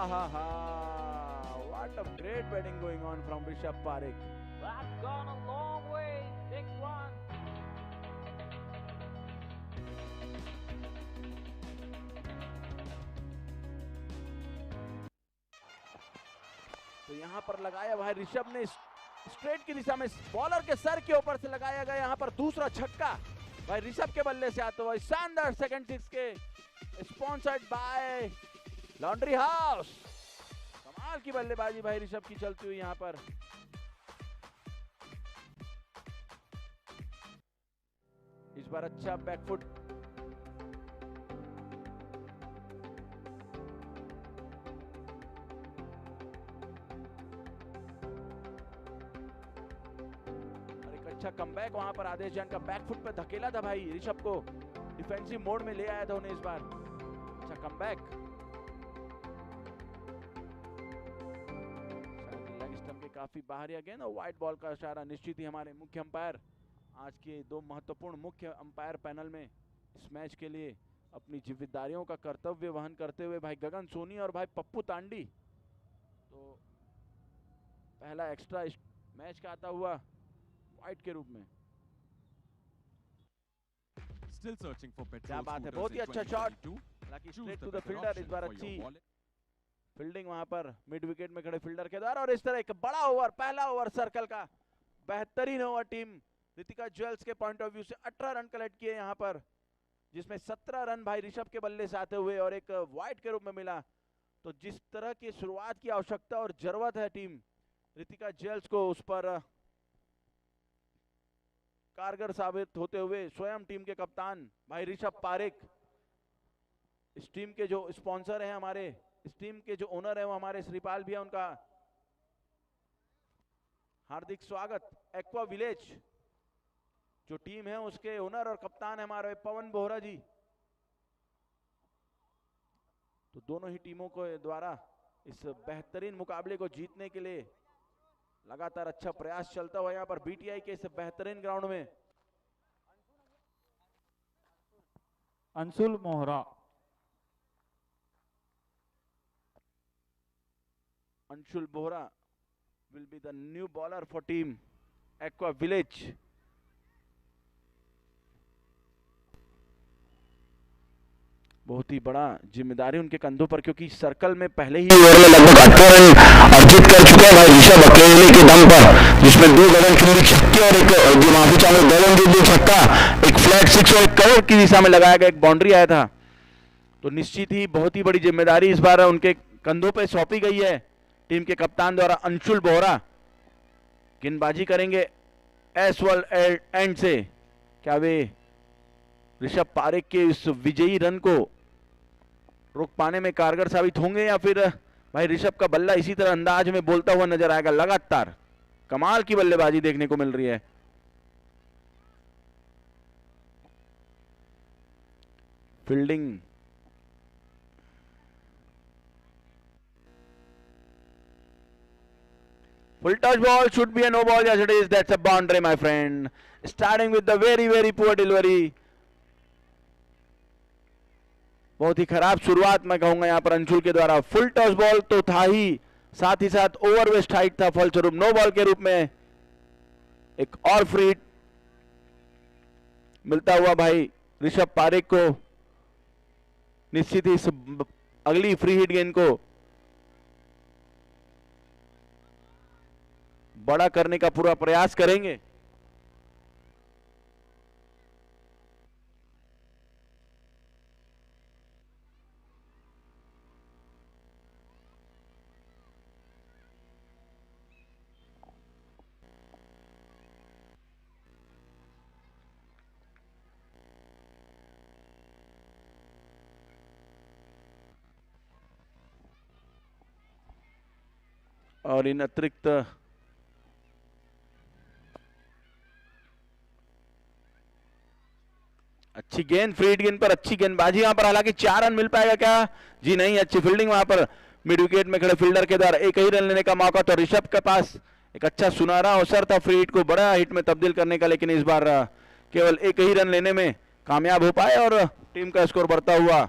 ha. What a great batting going on from Rishabh Parekh. That's gone a long way. 6 runs. तो यहाँ पर लगाया भाई ऋषभ ने स्ट्रेट की दिशा में, बॉलर के सर के ऊपर से लगाया गया यहाँ पर दूसरा छक्का भाई ऋषभ के बल्ले से आते हुए। शानदार सेकंड सिक्स के स्पॉन्सर्ड बाय लॉन्ड्री हाउस। कमाल की बल्लेबाजी भाई ऋषभ की चलती हुई यहाँ पर। इस बार अच्छा बैकफुट, अच्छा कमबैक वहां पर आदेश जैन का बैकफुट पे धकेला था भाई ऋषभ को, डिफेंसिव मोड में ले आया था उन्हें इस बार। अच्छा कमबैक, लेग स्टंप के काफी बाहर या गेंद और व्हाइट बॉल का इशारा। निश्चित ही हमारे मुख्य अंपायर आज के दो महत्वपूर्ण मुख्य अंपायर पैनल में इस मैच के लिए अपनी जिम्मेदारियों का कर्तव्य वहन करते हुए भाई गगन सोनी और भाई पप्पू तांडी। तो पहला एक्स्ट्रा मैच का आता हुआ व्हाइट के रूप में। क्या बात है, बहुत ही अच्छा शॉट, हालांकि स्ट्रेट टू द फील्डर। इस बार अच्छी फील्डिंग वहां पर मिड विकेट में खड़े फील्डर के द्वारा। और इस तरह एक बड़ा ओवर, पहला ओवर सर्कल का बेहतरीन ओवर टीम रितिका ज्वेल्स के पॉइंट ऑफ व्यू से। 18 रन कलेक्ट किए यहाँ पर, जिसमें 17 रन भाई ऋषभ के बल्ले से आते हुए और एक वाइड के रूप में मिला। तो जिस तरह की शुरुआत की आवश्यकता और जरूरत है टीम रितिका ज्वेल्स को, उस पर कारगर साबित होते हुए स्वयं टीम के कप्तान भाई ऋषभ पारेख, इस टीम के जो स्पॉन्सर हैं हमारे, इस टीम के जो ओनर है वो हमारे श्रीपाल भैया, उनका हार्दिक स्वागत। एक्वा विलेज जो टीम है उसके ओनर और कप्तान है हमारे पवन बोहरा जी। तो दोनों ही टीमों को द्वारा इस बेहतरीन मुकाबले को जीतने के लिए लगातार अच्छा प्रयास चलता हुआ यहाँ पर बीटीआई के इस बेहतरीन ग्राउंड में। अंशुल मोहरा, Anshul Bohra will be the new bowler for team Aqua Village. बहुत ही बड़ा जिम्मेदारी उनके कंधों पर, क्योंकि सर्कल में पहले ही ओवर में लगभग 18 रन अर्जित कर चुका है भाई ऋषभ अकेले के दम पर, जिसमें 2 गगनचुंबी छक्के और एक जो माफी चाहूंगा गगनचुंबी छक्का, एक फ्लैट 6 और एक कवर की दिशा में लगाया गया, एक बाउंड्री आया था। तो निश्चित ही बहुत ही बड़ी जिम्मेदारी इस बार उनके कंधों पर सौंपी गई है टीम के कप्तान द्वारा। अंशुल बोहरा गेंदबाजी करेंगे एस वर्ल्ड एंड से। क्या वे ऋषभ पारेख के इस विजयी रन को रोक पाने में कारगर साबित होंगे, या फिर भाई ऋषभ का बल्ला इसी तरह अंदाज में बोलता हुआ नजर आएगा। लगातार कमाल की बल्लेबाजी देखने को मिल रही है। Fielding full touch ball should be a no ball. Yes it is. That's a boundary my friend. Starting with the very poor delivery. बहुत ही खराब शुरुआत मैं कहूंगा यहाँ पर अंशुल के द्वारा। फुल टॉस बॉल तो था ही साथ ओवर वेस्ट हाइट था, फलस्वरूप नो बॉल के रूप में एक और फ्री हिट मिलता हुआ भाई ऋषभ पारेख को। निश्चित ही इस अगली फ्री हिट गेंद को बड़ा करने का पूरा प्रयास करेंगे। और इन अतिरिक्त अच्छी गेंद, फ्री हिट गेंद पर अच्छी गेंदबाजी यहां पर, हालांकि 4 रन मिल पाएगा क्या? जी नहीं, अच्छी फील्डिंग वहां पर मिड विकेट में खड़े फील्डर के द्वारा एक ही रन लेने का मौका। तो ऋषभ के पास एक अच्छा सुनहरा अवसर था फ्री हिट को बड़ा हिट में तब्दील करने का, लेकिन इस बार केवल एक ही रन लेने में कामयाब हो पाए और टीम का स्कोर बढ़ता हुआ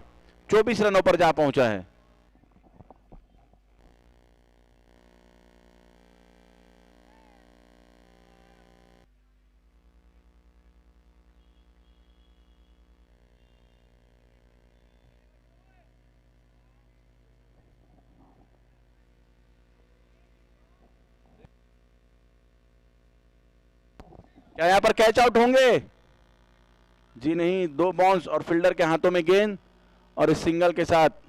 24 रनों पर जा पहुंचा है। क्या यहां पर कैच आउट होंगे? जी नहीं, 2 बाउंस और फील्डर के हाथों में गेंद और इस सिंगल के साथ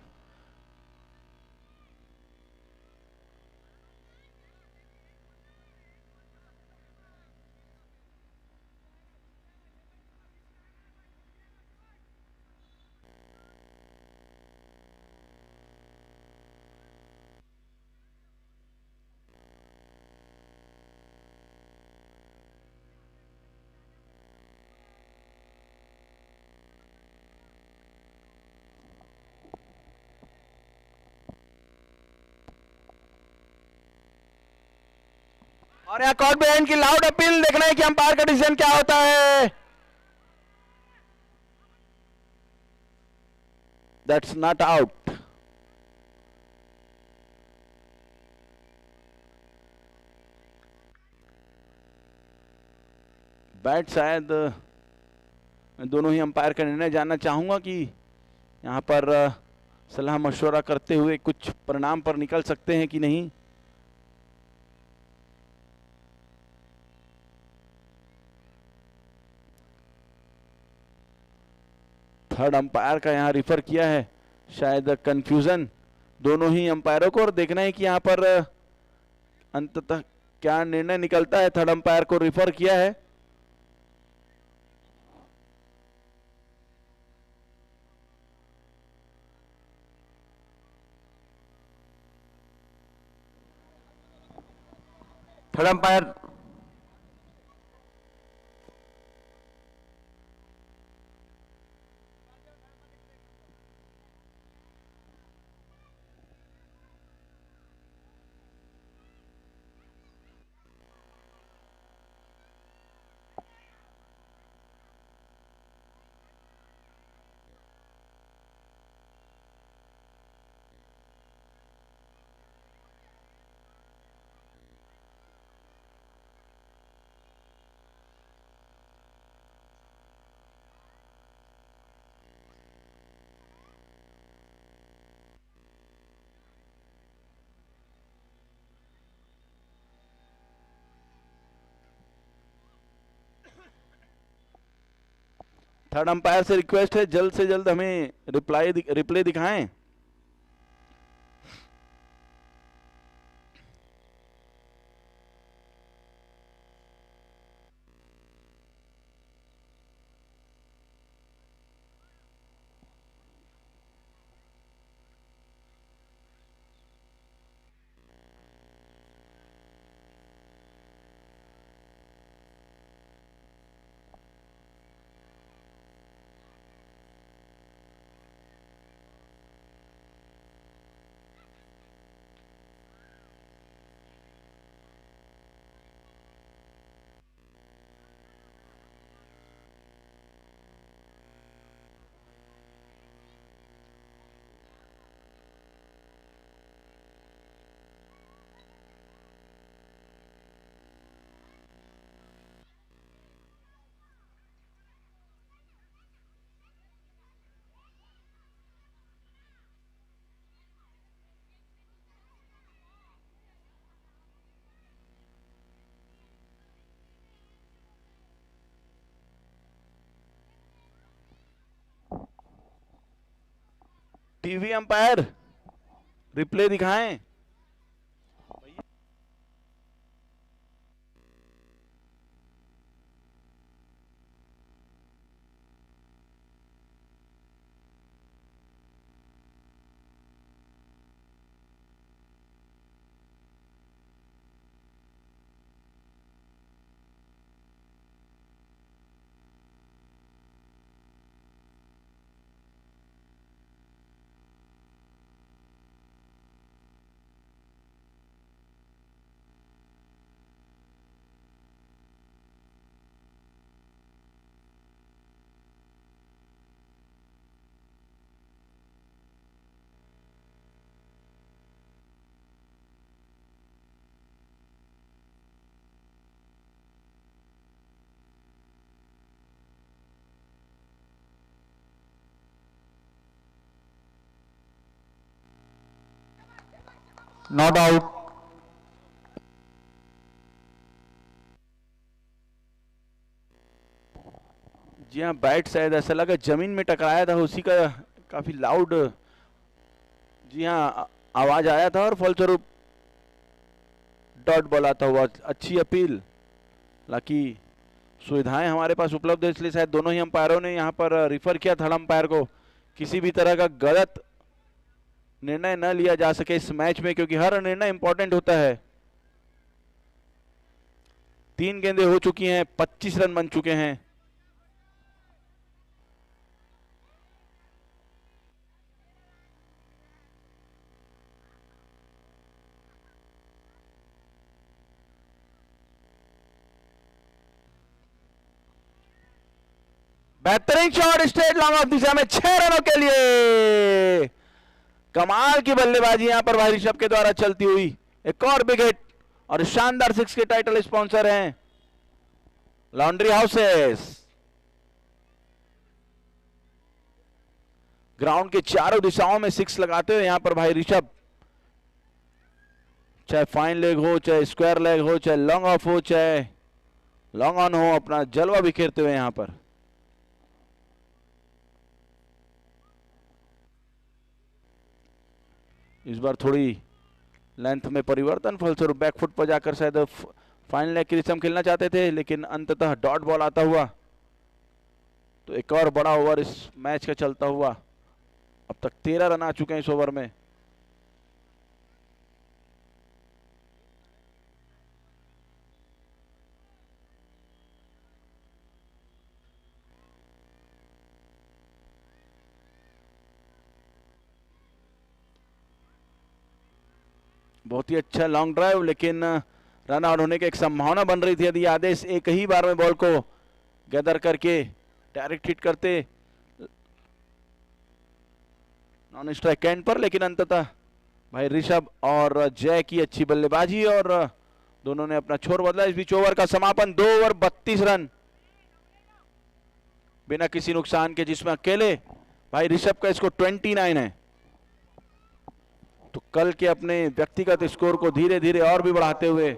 और यहाँ कॉट बिहाइंड की लाउड अपील, देखना है कि अंपायर का डिसीजन क्या होता है। That's not out. बैट शायद, मैं दोनों ही अंपायर का निर्णय जानना चाहूंगा कि यहां पर सलाह मशवरा करते हुए कुछ परिणाम पर निकल सकते हैं कि नहीं। थर्ड अंपायर का यहां रिफर किया है, शायद कंफ्यूजन दोनों ही अंपायरों को, और देखना है कि यहां पर अंततः क्या निर्णय निकलता है। थर्ड अंपायर को रिफर किया है। थर्ड अंपायर थर्ड अंपायर से रिक्वेस्ट है जल्द से जल्द हमें रिप्ले दिखाएं। टीवी अंपायर रिप्ले दिखाएं। Not out. जी हाँ, बैट शायद ऐसा लगा जमीन में टकराया था, उसी का काफी लाउड जी हाँ आवाज आया था और फलस्वरूप डॉट बॉल आता हुआ। अच्छी अपील, हालांकि सुविधाएं हमारे पास उपलब्ध है इसलिए शायद दोनों ही अंपायरों ने यहाँ पर रिफर किया थर्ड अंपायर को किसी भी तरह का गलत निर्णय न लिया जा सके इस मैच में, क्योंकि हर निर्णय इंपॉर्टेंट होता है। 3 गेंदें हो चुकी हैं, 25 रन बन चुके हैं। बेहतरीन शॉट स्ट्रेट लॉन्ग ऑफ दिशा में 6 रनों के लिए। कमाल की बल्लेबाजी यहां पर भाई ऋषभ के द्वारा चलती हुई। एक और विकेट और शानदार 6 के टाइटल स्पॉन्सर हैं लॉन्ड्री हाउसेस। ग्राउंड के चारों दिशाओं में 6 लगाते हुए यहां पर भाई ऋषभ, चाहे फाइन लेग हो, चाहे स्क्वायर लेग हो, चाहे लॉन्ग ऑफ हो, चाहे लॉन्ग ऑन हो, अपना जलवा बिखेरते हुए यहां पर। इस बार थोड़ी लेंथ में परिवर्तन, फलस्वरूप बैकफुट पर जाकर शायद फाइनल लेग की रिसम खेलना चाहते थे, लेकिन अंततः डॉट बॉल आता हुआ। तो एक और बड़ा ओवर इस मैच का चलता हुआ। अब तक 13 रन आ चुके हैं इस ओवर में। बहुत ही अच्छा लॉन्ग ड्राइव, लेकिन रन आउट होने की एक संभावना बन रही थी यदि आदेश एक ही बार में बॉल को गैदर करके डायरेक्ट हिट करते नॉन स्ट्राइक एंड पर। लेकिन अंततः भाई ऋषभ और जय की अच्छी बल्लेबाजी और दोनों ने अपना छोर बदला। इस बीच ओवर का समापन 2 ओवर 32 रन बिना किसी नुकसान के, जिसमें अकेले भाई ऋषभ का स्कोर 29 है। तो कल के अपने व्यक्तिगत स्कोर को धीरे धीरे और भी बढ़ाते हुए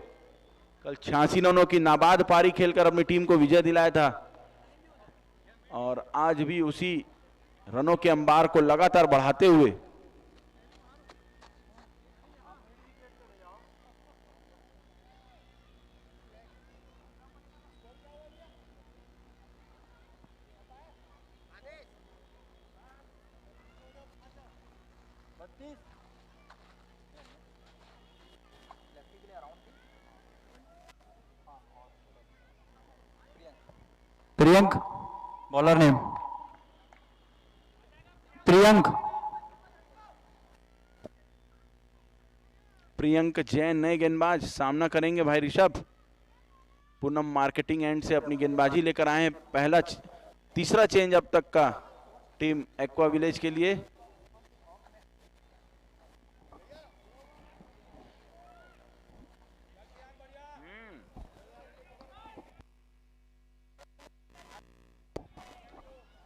कल 86 रनों की नाबाद पारी खेलकर अपनी टीम को विजय दिलाया था और आज भी उसी रनों के अंबार को लगातार बढ़ाते हुए प्रियंक बॉलर नेम प्रियंक जैन नए गेंदबाज सामना करेंगे भाई ऋषभ। पूनम मार्केटिंग एंड से अपनी गेंदबाजी लेकर आए हैं। तीसरा चेंज अब तक का टीम एक्वा विलेज के लिए।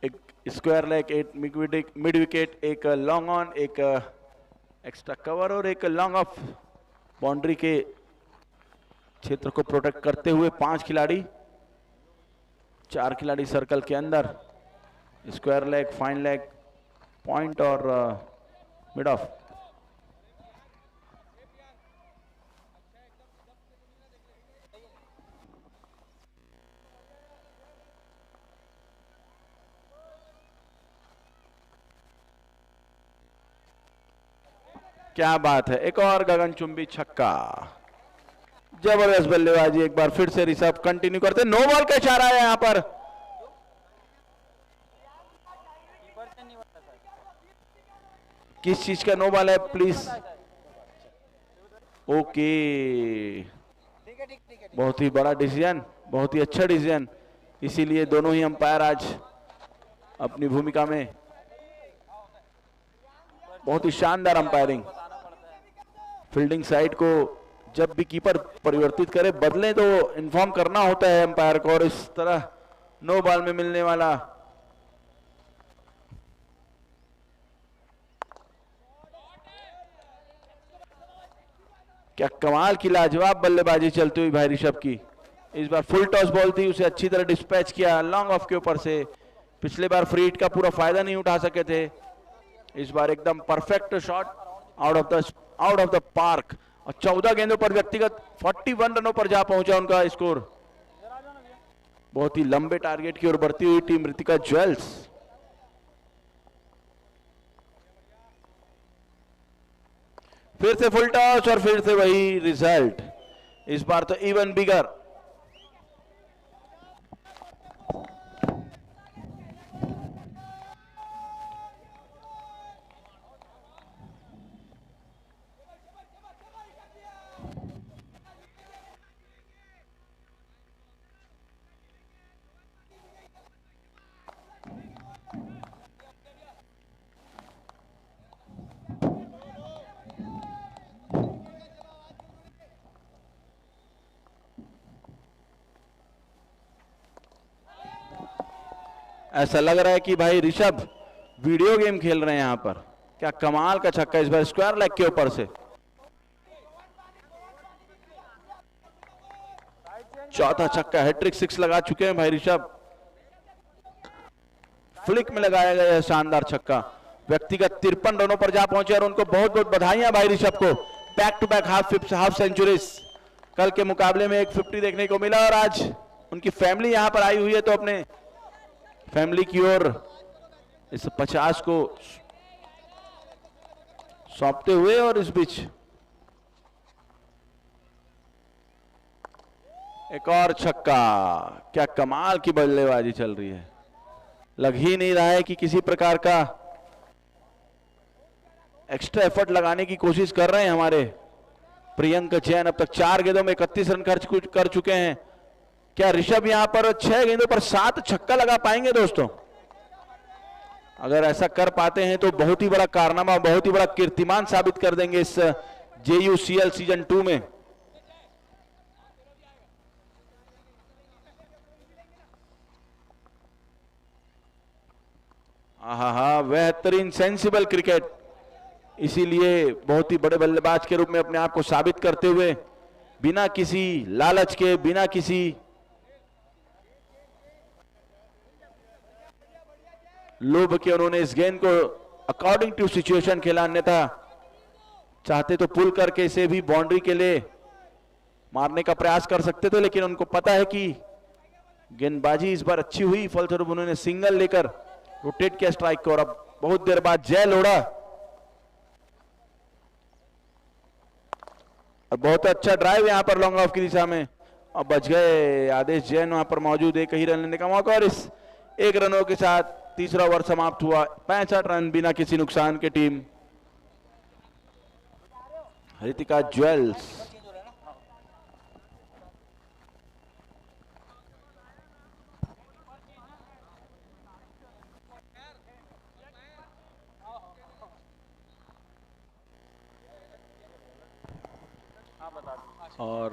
एक स्क्वायर लेग, एक मिड विकेट, एक लॉन्ग ऑन, एक एक्स्ट्रा कवर और एक लॉन्ग ऑफ। बाउंड्री के क्षेत्र को प्रोटेक्ट करते हुए 5 खिलाड़ी, 4 खिलाड़ी सर्कल के अंदर। Square leg, fine leg, point और मिड ऑफ। क्या बात है, एक और गगनचुंबी छक्का। जबरदस्त बल्लेबाजी एक बार फिर से ऋषभ कंटिन्यू करते। नो बॉल का इशारा है यहां पर। किस चीज का नो बॉल है प्लीज? ओके, बहुत ही बड़ा डिसीजन, बहुत ही अच्छा डिसीजन। इसीलिए दोनों ही अंपायर आज अपनी भूमिका में बहुत ही शानदार अंपायरिंग। फील्डिंग साइड को जब भी कीपर परिवर्तित करे, बदले तो इन्फॉर्म करना होता है अंपायर को, और इस तरह नो बॉल में मिलने वाला क्या कमाल की लाजवाब बल्लेबाजी चलती हुई भाई ऋषभ की। इस बार फुल टॉस बॉल थी, उसे अच्छी तरह डिस्पैच किया लॉन्ग ऑफ के ऊपर से। पिछले बार फ्री हिट का पूरा फायदा नहीं उठा सके थे, इस बार एकदम perfect shot out of the park. और 14 गेंदों पर व्यक्तिगत 41 रनों पर जा पहुंचा उनका स्कोर। बहुत ही लंबे टारगेट की ओर बढ़ती हुई टीम ऋतिका ज्वेल्स। फिर से फुल टॉस और फिर से वही रिजल्ट, इस बार तो इवन बिगर। ऐसा लग रहा है कि भाई ऋषभ वीडियो गेम खेल रहे हैं यहां पर। क्या कमाल का छक्का, इस बार स्क्वायर लेग के ऊपर से। चौथा छक्का, हैट्रिक 6 लगा चुके हैं भाई ऋषभ। फ्लिक में लगाया गया है शानदार छक्का। व्यक्तिगत 53 रनों पर जा पहुंचे और उनको बहुत बहुत बधाइयां भाई ऋषभ को। Back to back half centuries. कल के मुकाबले में एक 50 देखने को मिला और आज उनकी फैमिली यहां पर आई हुई है, तो अपने फैमिली की ओर इस 50 को सौंपते हुए, और इस बीच एक और छक्का। क्या कमाल की बल्लेबाजी चल रही है, लग ही नहीं रहा है कि किसी प्रकार का एक्स्ट्रा एफर्ट लगाने की कोशिश कर रहे हैं हमारे प्रियंक जैन। अब तक 4 गेंदों में 31 रन खर्च कर चुके हैं। क्या ऋषभ यहां पर 6 गेंदों पर 7 छक्का लगा पाएंगे दोस्तों? अगर ऐसा कर पाते हैं तो बहुत ही बड़ा कारनामा, बहुत ही बड़ा कीर्तिमान साबित कर देंगे इस JUCL सीजन 2 में। आहा, बेहतरीन सेंसिबल क्रिकेट। इसीलिए बहुत ही बड़े बल्लेबाज के रूप में अपने आप को साबित करते हुए, बिना किसी लालच के, बिना किसी लोभ के उन्होंने इस गेंद को अकॉर्डिंग टू सिचुएशन खेला। अन्यथा चाहते तो पुल करके इसे भी बाउंड्री के लिए मारने का प्रयास कर सकते थे, लेकिन उनको पता है कि गेंदबाजी इस बार अच्छी हुई, फलस्वरूप उन्होंने सिंगल लेकर रोटेट किया स्ट्राइक को। और अब बहुत देर बाद जय लोड़ा, और बहुत अच्छा ड्राइव यहां पर लॉन्ग ऑफ की दिशा में, और बच गए। आदेश जैन वहां पर मौजूद, एक ही रन लेने का मौका, और इस 1 रनों के साथ तीसरा ओवर समाप्त हुआ। 65 रन बिना किसी नुकसान के टीम ऋतिका ज्वेल्स। और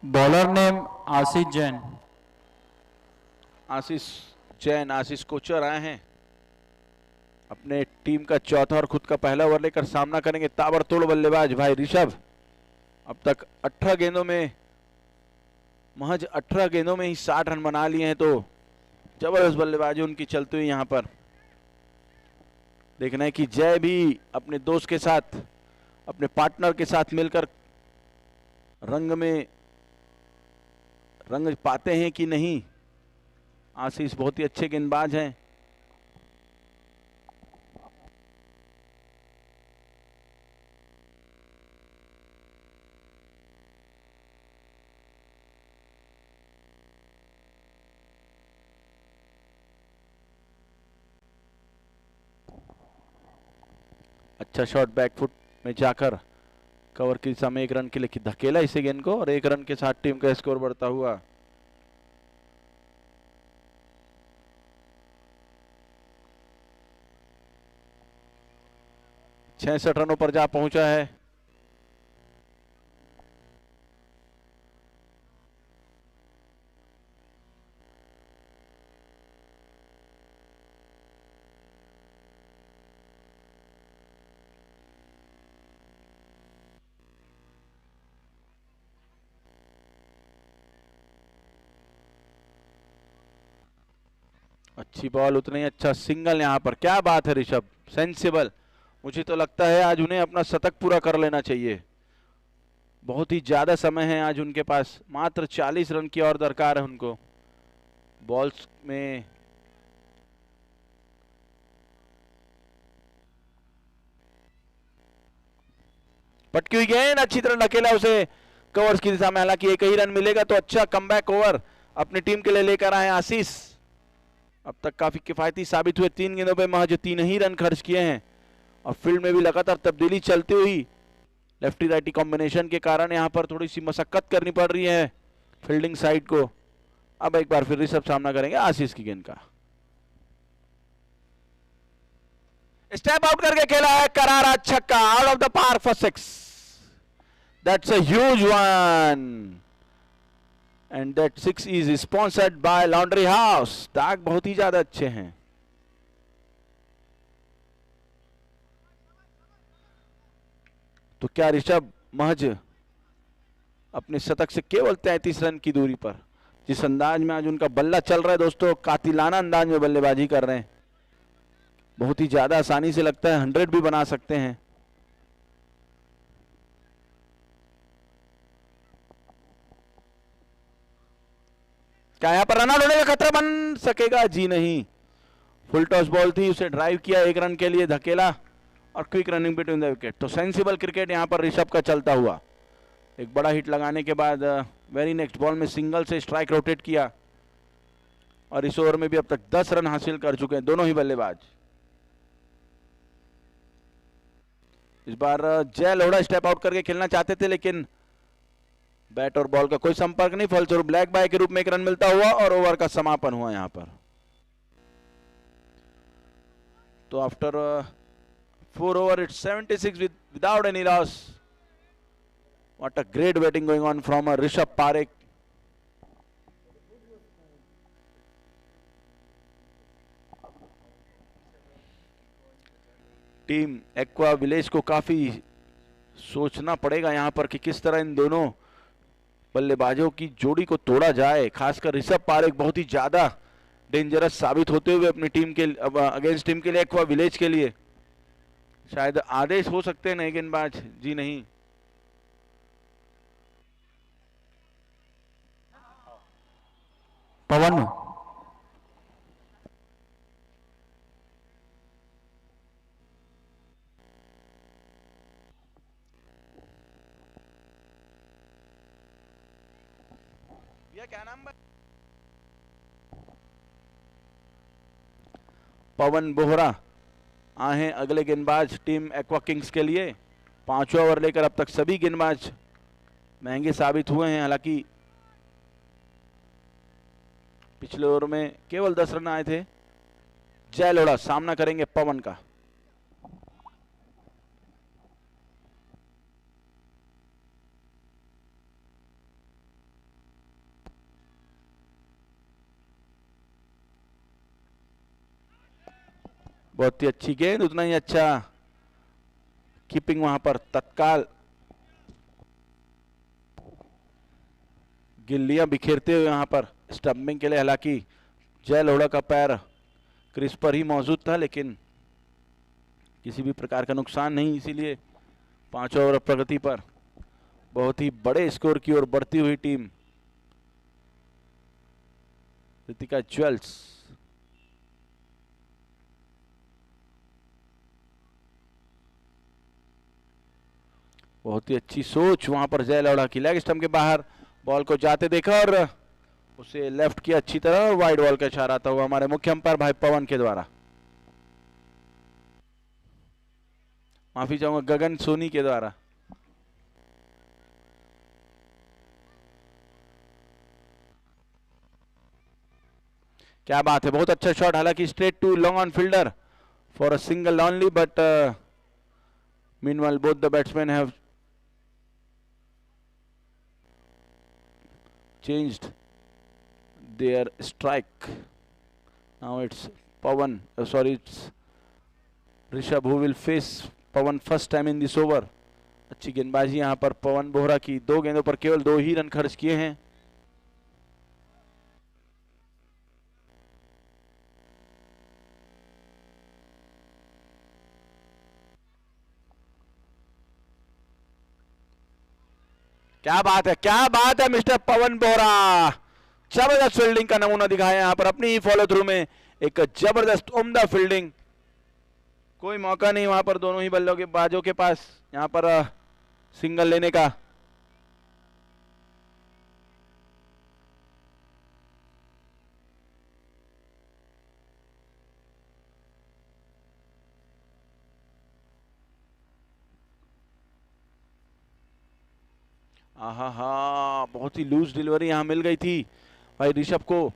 बॉलर नेम आशीष जैन। आशीष कोचर आए हैं। अपने टीम का चौथा और खुद का पहला ओवर लेकर सामना करेंगे ताबड़तोड़ बल्लेबाज भाई ऋषभ। अब तक 18 गेंदों में, महज 18 गेंदों में ही 60 रन बना लिए हैं, तो जबरदस्त बल्लेबाजी उनकी चलती हुई। यहां पर देखना है कि जय भी अपने दोस्त के साथ, अपने पार्टनर के साथ मिलकर रंग पाते हैं कि नहीं। आशीष बहुत ही अच्छे गेंदबाज हैं। अच्छा शॉट बैकफुट में जाकर कवर की दिशा में 1 रन के लिए धकेला इसे गेंद को, और 1 रन के साथ टीम का स्कोर बढ़ता हुआ। छियासठ रनों पर जा पहुंचा है। अच्छी बॉल, उतना ही अच्छा सिंगल यहाँ पर। क्या बात है ऋषभ, सेंसिबल। मुझे तो लगता है आज उन्हें अपना शतक पूरा कर लेना चाहिए। बहुत ही ज्यादा समय है आज उनके पास, मात्र 40 रन की और दरकार है उनको। बॉल्स में पटकी हुई गेंद, अच्छी तरह ढकेला उसे कवर्स की दिशा में। हालांकि एक ही रन मिलेगा तो अच्छा कमबैक ओवर अपनी टीम के लिए लेकर आए आशीष। अब तक काफी किफायती साबित हुए, 3 गेंदों पे महज 3 ही रन खर्च किए हैं और फील्ड में भी लगातार तब्दीली चलती हुई। लेफ्टी राइटी कॉम्बिनेशन के कारण यहां पर थोड़ी सी मशक्कत करनी पड़ रही है फील्डिंग साइड को। अब एक बार फिर ऋषभ सामना करेंगे आशीष की गेंद का। स्टेप आउट करके खेला है करारा छक्का, out of the park for 6। That's a huge one and that 6 is sponsored by laundry house. दाग बहुत ही ज्यादा अच्छे हैं। तो क्या ऋषभ महज अपने शतक से केवल 33 रन की दूरी पर, जिस अंदाज में आज उनका बल्ला चल रहा है दोस्तों, कातिलाना अंदाज में बल्लेबाजी कर रहे हैं, बहुत ही ज्यादा आसानी से लगता है 100 भी बना सकते हैं। क्या यहां पर रन आउट होने का खतरा बन सकेगा? जी नहीं, फुल टॉस बॉल थी, उसे ड्राइव किया, 1 रन के लिए धकेला और quick running between the wicket. तो सेंसिबल क्रिकेट यहां पर ऋषभ का चलता हुआ। एक बड़ा हिट लगाने के बाद वेरी नेक्स्ट बॉल में सिंगल से स्ट्राइक रोटेट किया और इस ओवर में भी अब तक 10 रन हासिल कर चुके हैं दोनों ही बल्लेबाज। इस बार जय लोढ़ा स्टेप आउट करके खेलना चाहते थे, लेकिन बैट और बॉल का कोई संपर्क नहीं, फलस्वरूप ब्लैक बाय के रूप में 1 रन मिलता हुआ और ओवर का समापन हुआ यहां पर। तो after 4 over it's 76 without any loss. What a great batting going on from Rishabh Parekh. Team aqua village को काफी सोचना पड़ेगा यहां पर कि किस तरह इन दोनों बल्लेबाजों की जोड़ी को तोड़ा जाए। खासकर ऋषभ पारेख बहुत ही ज्यादा डेंजरस साबित होते हुए अपनी टीम के अगेंस्ट टीम के लिए, एक्वा विलेज के लिए। शायद आदेश हो सकते हैं नए गेंदबाज, जी नहीं। पवन क्या नाम? पवन बोहरा आए अगले गेंदबाज टीम एक्वा किंग्स के लिए। 5वां ओवर लेकर अब तक सभी गेंदबाज महंगे साबित हुए हैं। हालांकि पिछले ओवर में केवल 10 रन आए थे। जय लोढ़ा सामना करेंगे पवन का। बहुत ही अच्छी गेंद, उतना ही अच्छा कीपिंग वहां पर तत्काल गिल्लियां बिखेरते हुए यहां पर स्टंपिंग के लिए। हालांकि जय लोढ़ा का पैर क्रीज पर ही मौजूद था, लेकिन किसी भी प्रकार का नुकसान नहीं, इसीलिए 5 ओवर प्रगति पर बहुत ही बड़े स्कोर की ओर बढ़ती हुई टीम रितिका ज्वेल्स। बहुत ही अच्छी सोच वहां पर जय लोढ़ा की, लेग स्टंप के बाहर बॉल को जाते देखा और उसे लेफ्ट किया अच्छी तरह और वाइड बॉल का इशारा था हुआ हमारे मुख्य अंपायर भाई पवन के द्वारा। माफी चाहूंगा, गगन सोनी के द्वारा। क्या बात है, बहुत अच्छा शॉट। हालांकि straight to long on fielder for a single only, but meanwhile both the batsman have changed their strike. Now it's Pawan, it's Rishabh who will face Pawan first time in this over. अच्छी गेंदबाजी यहां पर पवन बोहरा की, 2 गेंदों पर केवल 2 ही run खर्च किए हैं। क्या बात है मिस्टर पवन बोरा, जबरदस्त फील्डिंग का नमूना दिखाया यहाँ पर अपनी ही फॉलो थ्रू में, एक जबरदस्त उम्दा फील्डिंग। कोई मौका नहीं वहां पर दोनों ही बल्लेबाजों के पास यहाँ पर सिंगल लेने का। आहा हा, बहुत ही लूज डिलीवरी यहां मिल गई थी भाई ऋषभ को।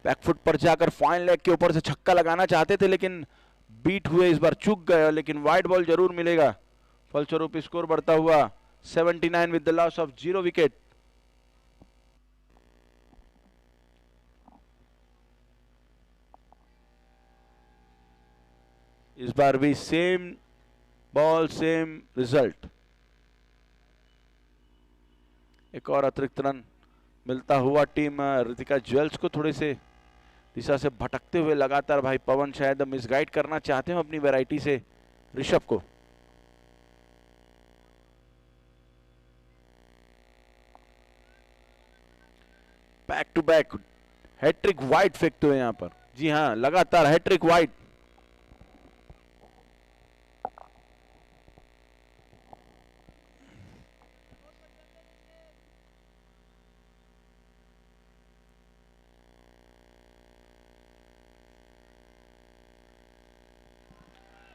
बैकफुट पर जाकर फाइन लेग के ऊपर से छक्का लगाना चाहते थे लेकिन बीट हुए, इस बार चूक गए, लेकिन वाइड बॉल जरूर मिलेगा। फलस्वरूप स्कोर बढ़ता हुआ 79 with the loss of 0 wicket. इस बार भी सेम बॉल सेम रिजल्ट। एक और अतिरिक्त रन मिलता हुआ टीम ऋतिका ज्वेल्स को थोड़े से दिशा से भटकते हुए लगातार भाई पवन शायद मिसगाइड करना चाहते हो अपनी वैरायटी से ऋषभ को। Back to back hattrick wide फेंकते हुए यहां पर, जी हां लगातार हैट्रिक वाइड।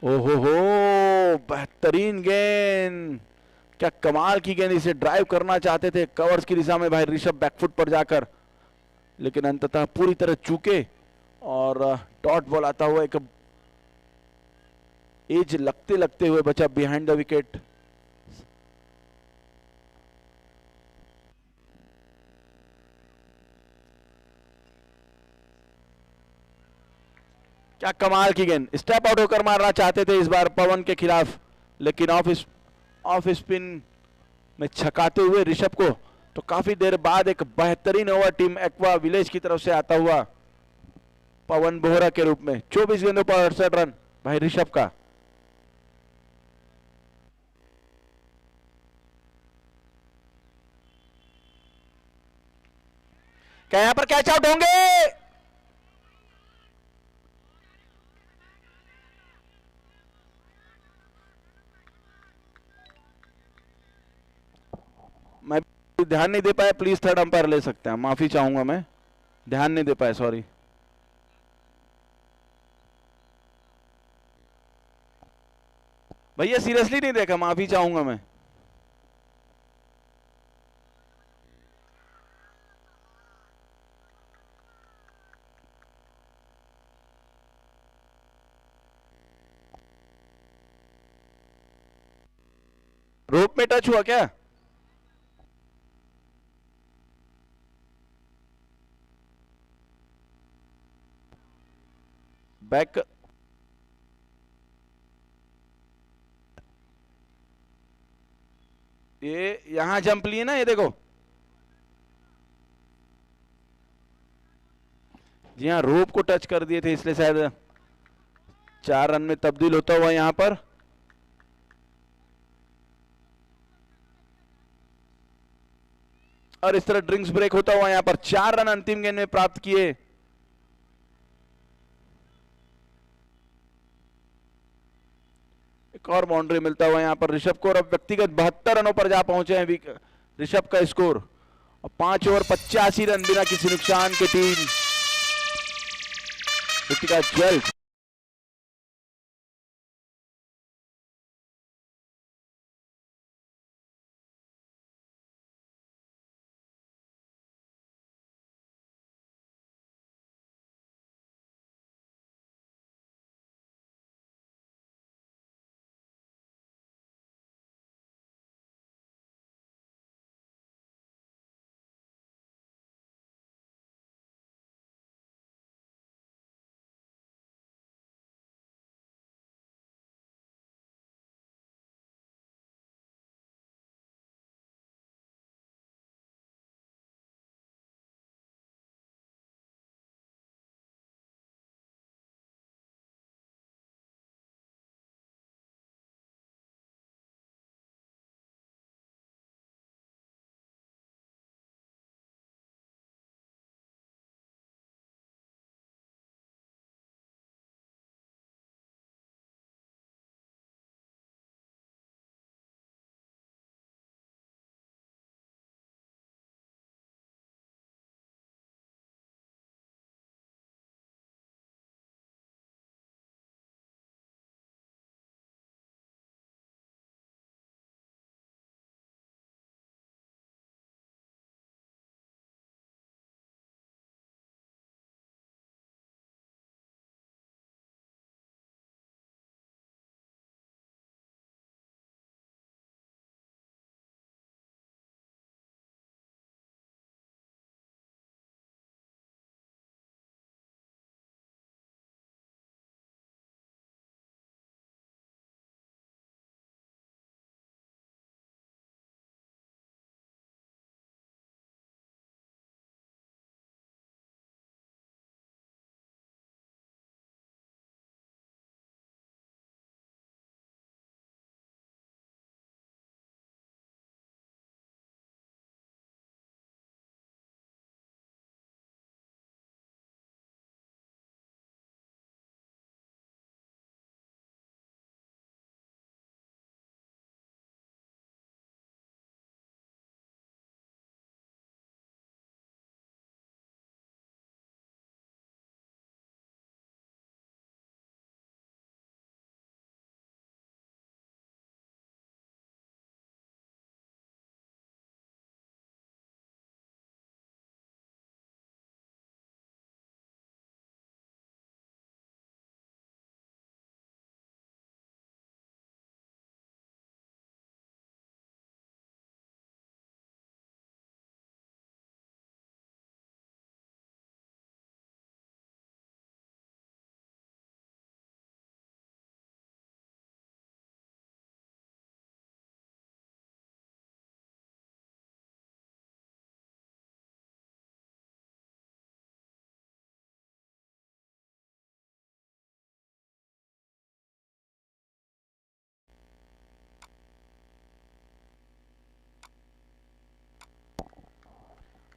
ओहो हो, बेहतरीन गेंद, क्या कमाल की गेंद, इसे ड्राइव करना चाहते थे कवर्स की दिशा में भाई ऋषभ बैकफुट पर जाकर, लेकिन अंततः पूरी तरह चूके और डॉट बॉल आता हुआ एक एज लगते लगते हुए बचा बिहाइंड द विकेट। क्या कमाल की गेंद, स्टेप आउट होकर मारना चाहते थे इस बार पवन के खिलाफ, लेकिन ऑफ स्पिन में छकाते हुए ऋषभ को। तो काफी देर बाद एक बेहतरीन ओवर टीम एक्वा विलेज की तरफ से आता हुआ पवन बोहरा के रूप में। 24 गेंदों पर 68 रन भाई ऋषभ का। क्या यहां पर कैच आउट होंगे? मैं ध्यान नहीं दे पाया, प्लीज थर्ड अंपायर ले सकते हैं, माफी चाहूंगा मैं, ध्यान नहीं दे पाया, सॉरी। भैया सीरियसली नहीं देखा, माफी चाहूंगा मैं। रोप में टच हुआ क्या? बैक ये यहां जंप लिए ना, ये देखो, जी हाँ रोप को टच कर दिए थे, इसलिए शायद 4 रन में तब्दील होता हुआ यहां पर। और इस तरह ड्रिंक्स ब्रेक होता हुआ यहां पर 4 रन अंतिम गेंद में प्राप्त किए। एक और बाउंड्री मिलता हुआ यहां पर ऋषभ को, और अब व्यक्तिगत 72 रनों पर जा पहुंचे हैं ऋषभ का स्कोर, और 5 ओवर 85 रन बिना किसी नुकसान की टीम ऋतिका ज्वेल्स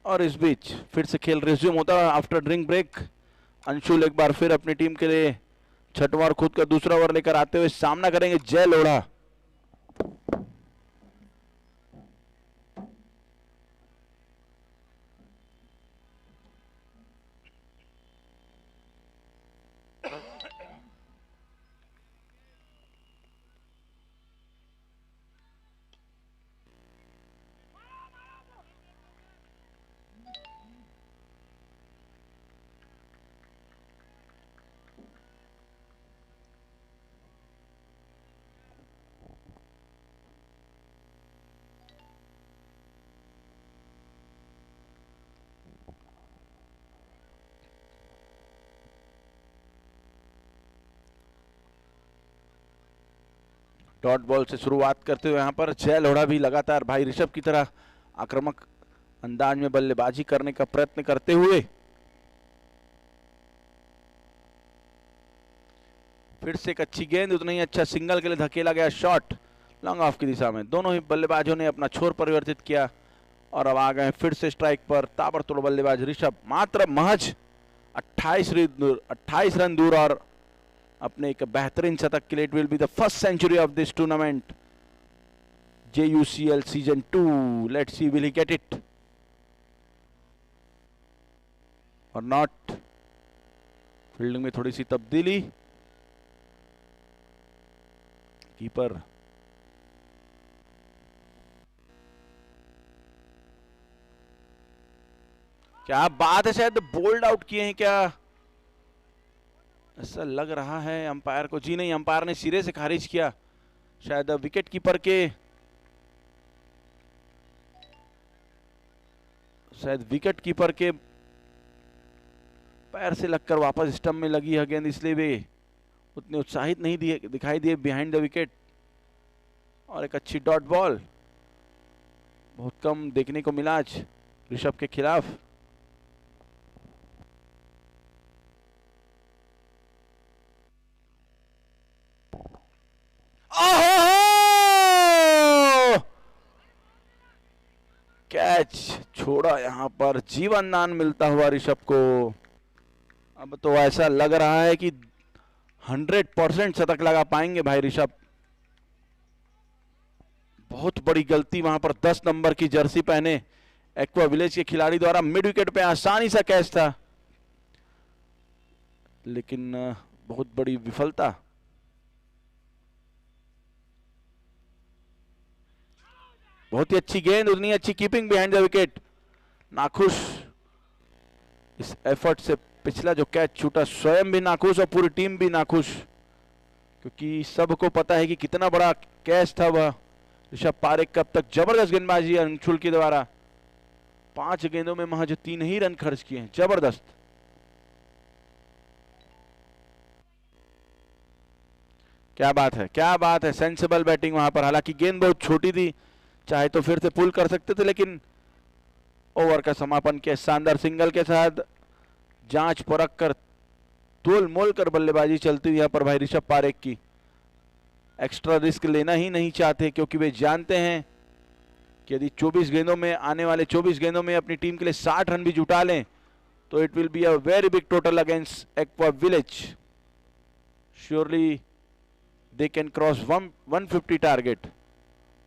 और इस बीच फिर से खेल रिज्यूम होता है आफ्टर ड्रिंक ब्रेक। अंशुल एक बार फिर अपनी टीम के लिए छठवां और खुद का दूसरा ओवर लेकर आते हुए सामना करेंगे जय लोढ़ा। डॉट बॉल से शुरुआत करते हुए यहां पर जय लोढ़ा भी लगातार भाई ऋषभ की तरह आक्रामक अंदाज में बल्लेबाजी करने का प्रयत्न करते हुए फिर से एक अच्छी गेंद, उतना ही अच्छा सिंगल के लिए धकेला गया शॉट लॉन्ग ऑफ की दिशा में। दोनों ही बल्लेबाजों ने अपना छोर परिवर्तित किया और अब आ गए फिर से स्ट्राइक पर ताबड़तोड़ बल्लेबाज ऋषभ। मात्र महज 28 रन दूर और अपने एक बेहतरीन शतक के लिए it will be the first century of this tournament JUCL season 2। Let's see will he get it और नॉट। फील्डिंग में थोड़ी सी तब्दीली, कीपर क्या बात है, शायद बोल्ड आउट किए हैं क्या, ऐसा लग रहा है अंपायर को। जी नहीं, अंपायर ने सिरे से खारिज किया। शायद विकेट कीपर के पैर से लगकर वापस स्टंप में लगी है गेंद, इसलिए वे उतने उत्साहित नहीं दिखाई दिए बिहाइंड द विकेट। और एक अच्छी डॉट बॉल बहुत कम देखने को मिला आज ऋषभ के खिलाफ। कैच छोड़ा, यहां पर जीवन दान मिलता हुआ ऋषभ को। अब तो ऐसा लग रहा है कि 100% शतक लगा पाएंगे भाई ऋषभ। बहुत बड़ी गलती वहां पर 10 नंबर की जर्सी पहने एक्वा विलेज के खिलाड़ी द्वारा मिड विकेट पे आसानी सा कैच था, लेकिन बहुत बड़ी विफलता। बहुत ही अच्छी गेंद, उतनी अच्छी कीपिंग बिहाइंड द विकेट। नाखुश इस एफर्ट से पिछला जो कैच छूटा, स्वयं भी नाखुश और पूरी टीम भी नाखुश, क्योंकि सबको पता है कि कितना बड़ा कैच था वह ऋषभ पारेख का। अब तक जबरदस्त गेंदबाजी अंशुल के द्वारा, 5 गेंदों में महज 3 ही रन खर्च किए हैं, जबरदस्त। क्या बात है, क्या बात है, सेंसिबल बैटिंग वहां पर। हालांकि गेंद बहुत छोटी थी, चाहे तो फिर से पुल कर सकते थे, लेकिन ओवर का समापन किया शानदार सिंगल के साथ। जांच परख कर तोल मोल कर बल्लेबाजी चलती हुई यहां पर भाई ऋषभ पारेख की। एक्स्ट्रा रिस्क लेना ही नहीं चाहते, क्योंकि वे जानते हैं कि यदि 24 गेंदों में, आने वाले 24 गेंदों में अपनी टीम के लिए 60 रन भी जुटा लें तो it will be a very big total against aqua village. Surely they can cross 150 target.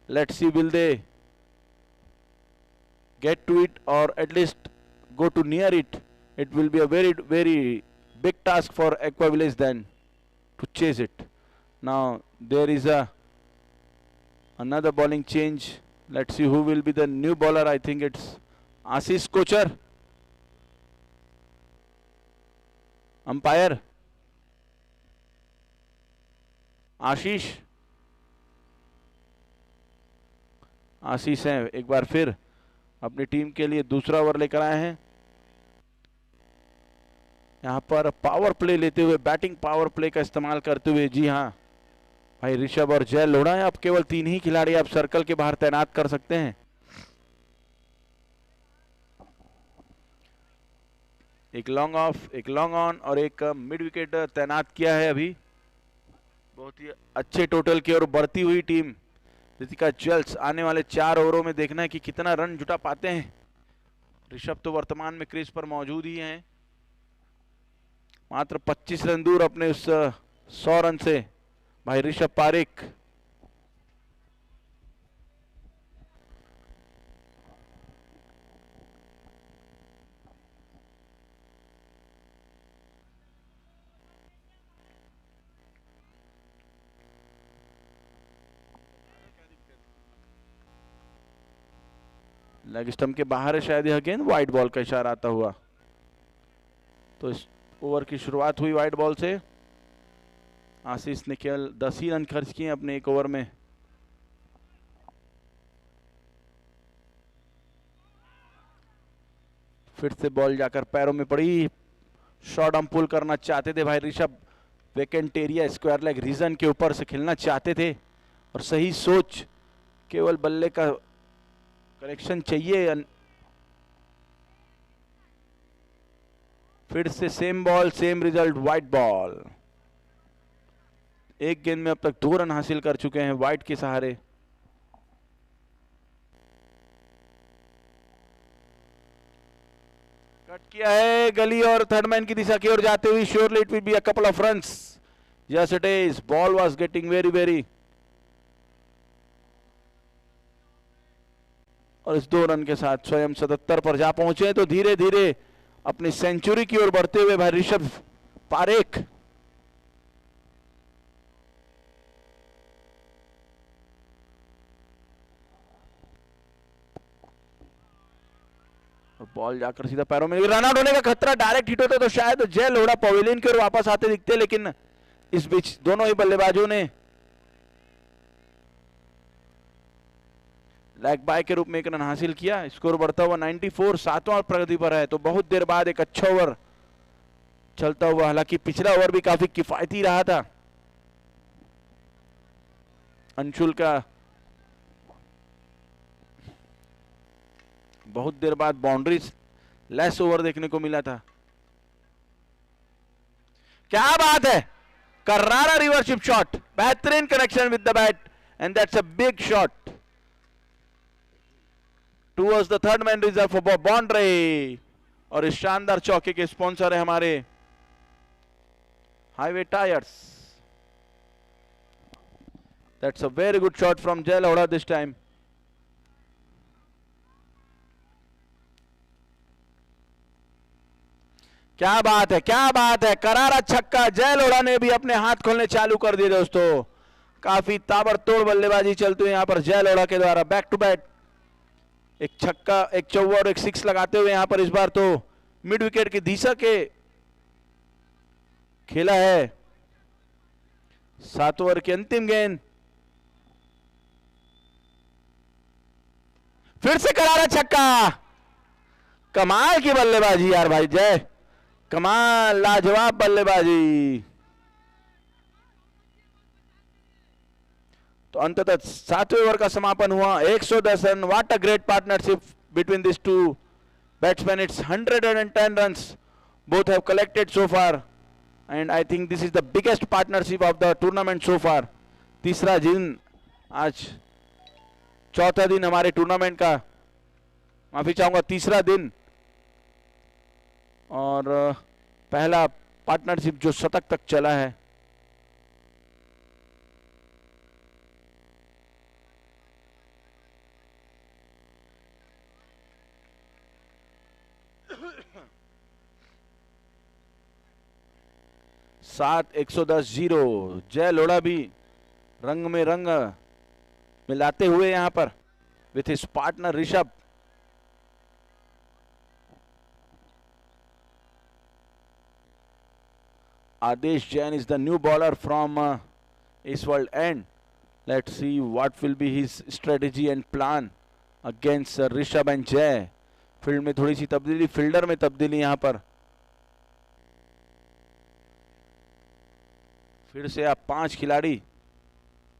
Let's see, will they get to it or at least go to near it? It will be a very, very big task for Aqua Village then to chase it. Now there is another bowling change. Let's see who will be the new bowler. I think it's Ashish Kochar. Umpire आशीष हैं, एक बार फिर अपनी team के लिए दूसरा over लेकर आए हैं। यहां पर पावर प्ले लेते हुए, बैटिंग पावर प्ले का इस्तेमाल करते हुए, जी हां भाई ऋषभ और जय लोढ़ा है। अब केवल 3 ही खिलाड़ी आप सर्कल के बाहर तैनात कर सकते हैं। एक लॉन्ग ऑफ, एक लॉन्ग ऑन और एक मिड विकेट तैनात किया है अभी। बहुत ही अच्छे टोटल की ओर बढ़ती हुई टीम रितिका ज्वेल्स। आने वाले 4 ओवरों में देखना है कि कितना रन जुटा पाते हैं ऋषभ तो वर्तमान में क्रीज पर मौजूद ही हैं, मात्र 25 रन दूर अपने उस 100 रन से भाई ऋषभ पारेख। लेग स्टंप के बाहर है शायद यह गेंद, वाइट बॉल का इशारा आता हुआ। तो इस ओवर की शुरुआत हुई वाइट बॉल से। आशीष ने केवल 10 ही रन खर्च किए अपने एक ओवर में। फिर से बॉल जाकर पैरों में पड़ी। शॉर्ट आर्म पुल करना चाहते थे भाई Rishabh, vacant area square leg region के ऊपर से खेलना चाहते थे और सही सोच, केवल बल्ले का करेक्शन चाहिए। फिर से same ball same result, white ball. एक गेंद में अब तक 2 रन हासिल कर चुके हैं वाइट के सहारे। कट किया है गली और थर्ड मैन की दिशा की ओर जाते हुए, surely it will be a couple of runs. Yes it is, ball was getting very और इस 2 रन के साथ स्वयं 77 पर जा पहुंचे तो धीरे धीरे अपनी सेंचुरी की ओर बढ़ते हुए भाई ऋषभ पारेख। और बॉल जाकर सीधा पैरों में, रन आउट होने का खतरा, डायरेक्ट हिट होता तो शायद जय लोढ़ा पवेलियन की ओर वापस आते दिखते, लेकिन इस बीच दोनों ही बल्लेबाजों ने लेग बाय के रूप में 1 रन हासिल किया। स्कोर बढ़ता हुआ 94, 7वां प्रगति पर है। तो बहुत देर बाद एक अच्छा ओवर चलता हुआ, हालांकि पिछला ओवर भी काफी किफायती रहा था। अंशुल का बहुत देर बाद बाउंड्रीज लेस ओवर देखने को मिला था। क्या बात है, कर्रारा रिवर्सिप शॉट, बेहतरीन connection with the bat and that's a big shot towards the third man reserve for boundary. और इस शानदार चौके के स्पॉन्सर है हमारे highway tyres. That's a very good shot from जय लोढ़ा दिस टाइम। क्या बात है, क्या बात है, करारा छक्का। जय लोढ़ा ने भी अपने हाथ खोलने चालू कर दिए दोस्तों। काफी ताबड़तोड़ बल्लेबाजी चलती है यहां पर जय लोढ़ा के द्वारा। बैक टू बैक एक छक्का, एक चौवा और एक 6 लगाते हुए यहां पर इस बार तो मिड विकेट की दिशा के खेला है। 7 ओवर की अंतिम गेंद, फिर से करारा छक्का। कमाल की बल्लेबाजी यार भाई जय, कमाल, लाजवाब बल्लेबाजी। तो अंततः 7वें ओवर का समापन हुआ, 110 run. What a great partnership between this two batsman. It's 110 runs both have collected so far and I think this is the biggest partnership of the tournament so far. तीसरा दिन, आज चौथा दिन हमारे टूर्नामेंट का, माफी चाहूंगा तीसरा दिन, और पहला पार्टनरशिप जो शतक तक चला है। सात 110 0। जय लोढ़ा भी रंग में रंग मिलाते हुए यहां पर with his partner Rishabh. Adesh Jain is the new bowler from East World End. Let's see what will be his strategy and plan against Rishabh and Jay. Field में थोड़ी सी तब्दीली, फील्डर में तब्दीली यहां पर। फिर से आप 5 खिलाड़ी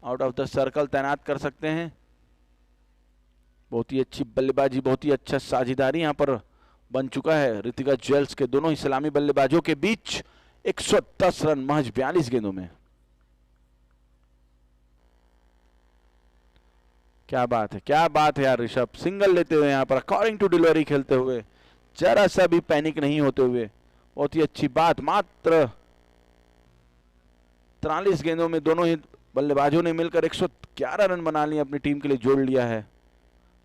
आउट ऑफ द सर्कल तैनात कर सकते हैं। बहुत ही अच्छी बल्लेबाजी, बहुत ही अच्छा साझेदारी यहां पर बन चुका है ऋतिका ज्वेल्स के दोनों ही सलामी बल्लेबाजों के बीच। 110 रन महज 42 गेंदों में। क्या बात है, क्या बात है यार ऋषभ, सिंगल लेते हुए यहां पर अकॉर्डिंग टू डिलीवरी खेलते हुए जरा सा भी पैनिक नहीं होते हुए, बहुत ही अच्छी बात। मात्र 43 गेंदों में दोनों ही बल्लेबाजों ने मिलकर 111 रन बना लिए, अपनी टीम के लिए जोड़ लिया है।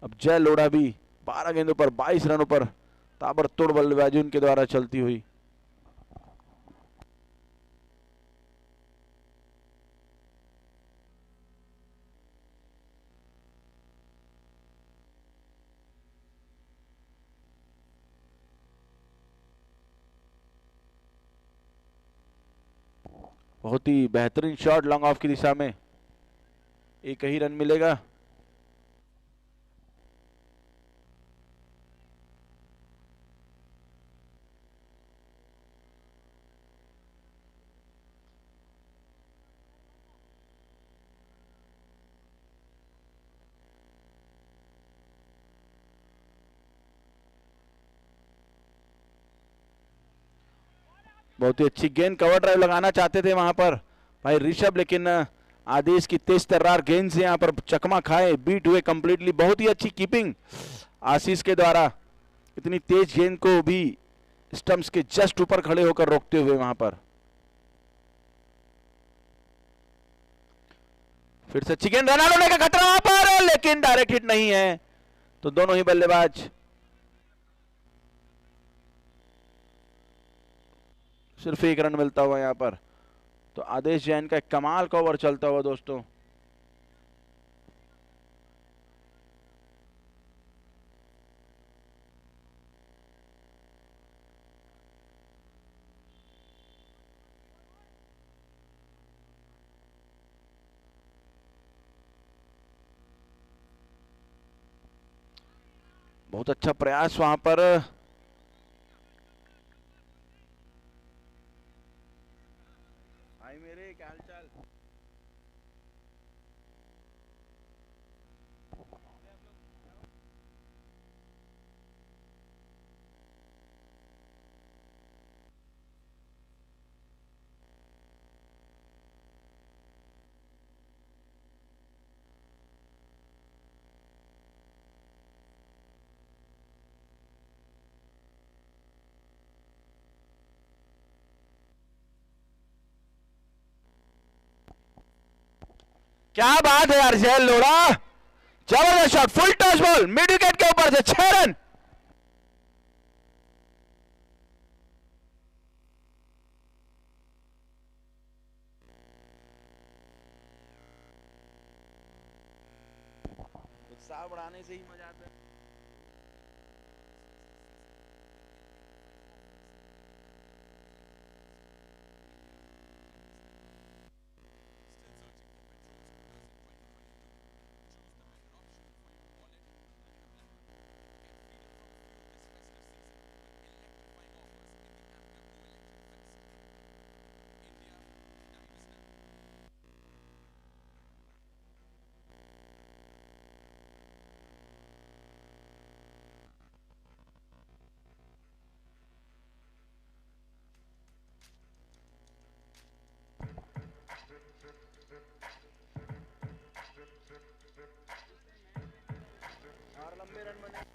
अब जय लोढ़ा भी 12 गेंदों पर 22 रनों पर ताबड़तोड़ बल्लेबाजी उनके द्वारा चलती हुई। बहुत ही बेहतरीन शॉट लॉन्ग ऑफ की दिशा में, एक ही रन मिलेगा। बहुत ही अच्छी गेंद, कवर ड्राइव लगाना चाहते थे वहां पर भाई ऋषभ, लेकिन आदेश की तेज तर्रार गेंद से यहां पर चकमा खाए, बीट हुए कंप्लीटली। बहुत ही अच्छी कीपिंग आशीष के द्वारा, इतनी तेज गेंद को भी स्टंप्स के जस्ट ऊपर खड़े होकर रोकते हुए वहां पर। फिर से अच्छी गेंद, रन आउट होने का खतरा वहां पर, लेकिन डायरेक्ट हिट नहीं है। तो दोनों ही बल्लेबाज सिर्फ एक रन मिलता हुआ यहां पर। तो आदेश जैन का एक कमाल का ओवर चलता हुआ दोस्तों। बहुत अच्छा प्रयास वहां पर। मेरे क्या हालचाल। क्या बात है यार, जय लोढ़ा जबरदस्त shot, full toss ball mid wicket के ऊपर से 6 रन। उत्साह बढ़ाने से ही मजा आता है। और लंबे रन बने।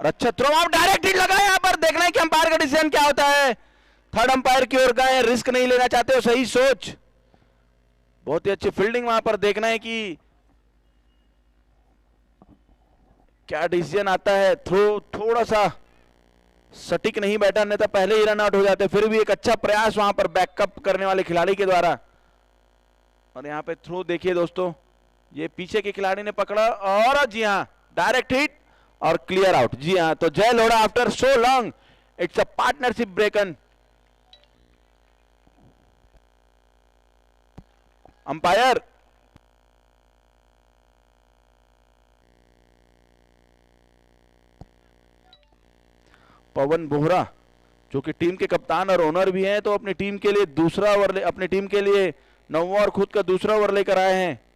और अच्छा थ्रो आउट, डायरेक्ट हिट लगा। यहां पर देखना है कि अंपायर का डिसीजन क्या होता है। थर्ड अंपायर की ओर गए, रिस्क नहीं लेना चाहते हो, सही सोच। बहुत ही अच्छी फील्डिंग वहां पर, देखना है कि क्या डिसीजन आता है। थ्रो थोड़ा सा सटीक नहीं बैठा, नहीं तो पहले ही रन आउट हो जाते। फिर भी एक अच्छा प्रयास वहां पर बैकअप करने वाले खिलाड़ी के द्वारा। और यहां पे थ्रो देखिए दोस्तों, ये पीछे के खिलाड़ी ने पकड़ा और जी हाँ डायरेक्ट हिट और क्लियर आउट। जी हाँ, तो जय Lodha after so long It's a partnership break-in. Umpire. पवन बोहरा जो कि टीम के कप्तान और ओनर भी हैं, तो अपनी टीम के लिए दूसरा ओवर, अपनी टीम के लिए 9वां और खुद का दूसरा ओवर लेकर आए हैं।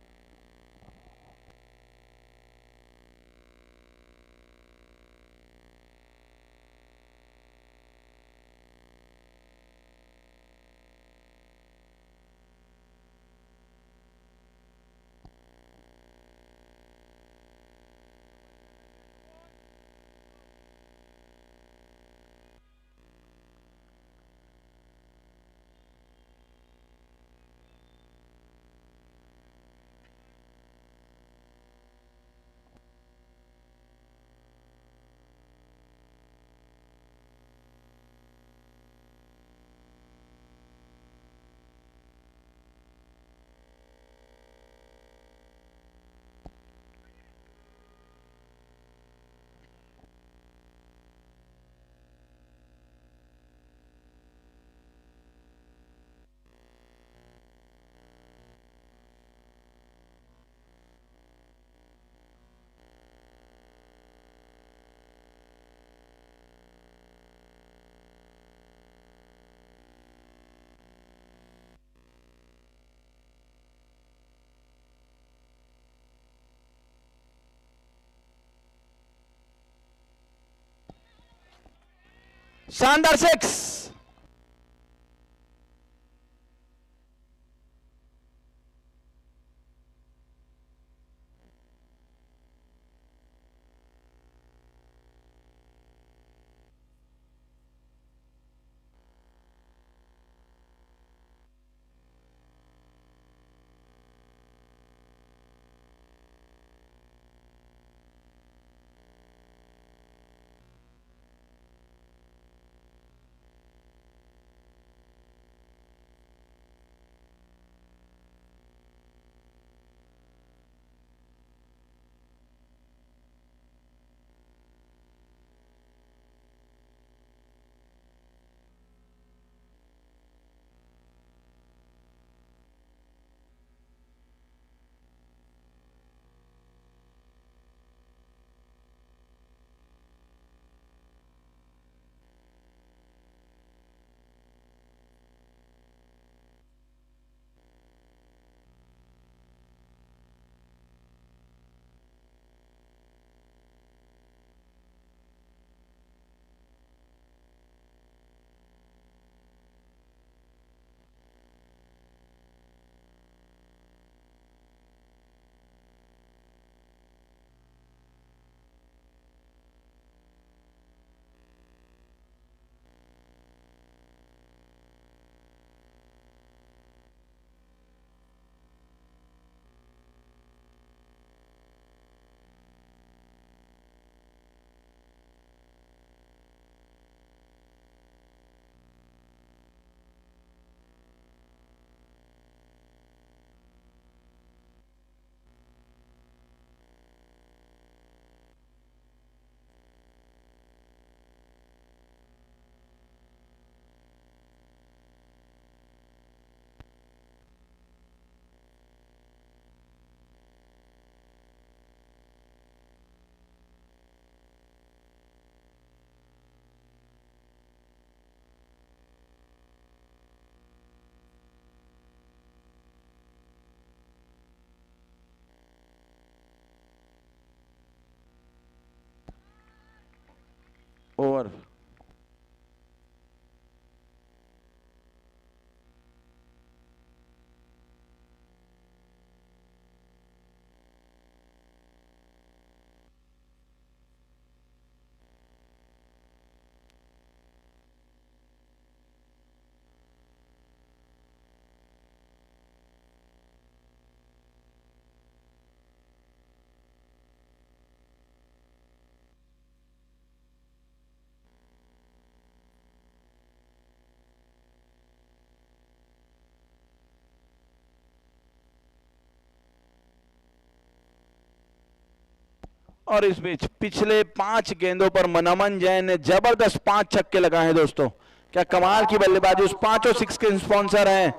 शानदार 6। ओवर। और इस बीच पिछले 5 गेंदों पर नमन जैन ने जबरदस्त 5 छक्के लगाए हैं दोस्तों। क्या कमाल की बल्लेबाजी, उस 5 6 के स्पॉन्सर हैं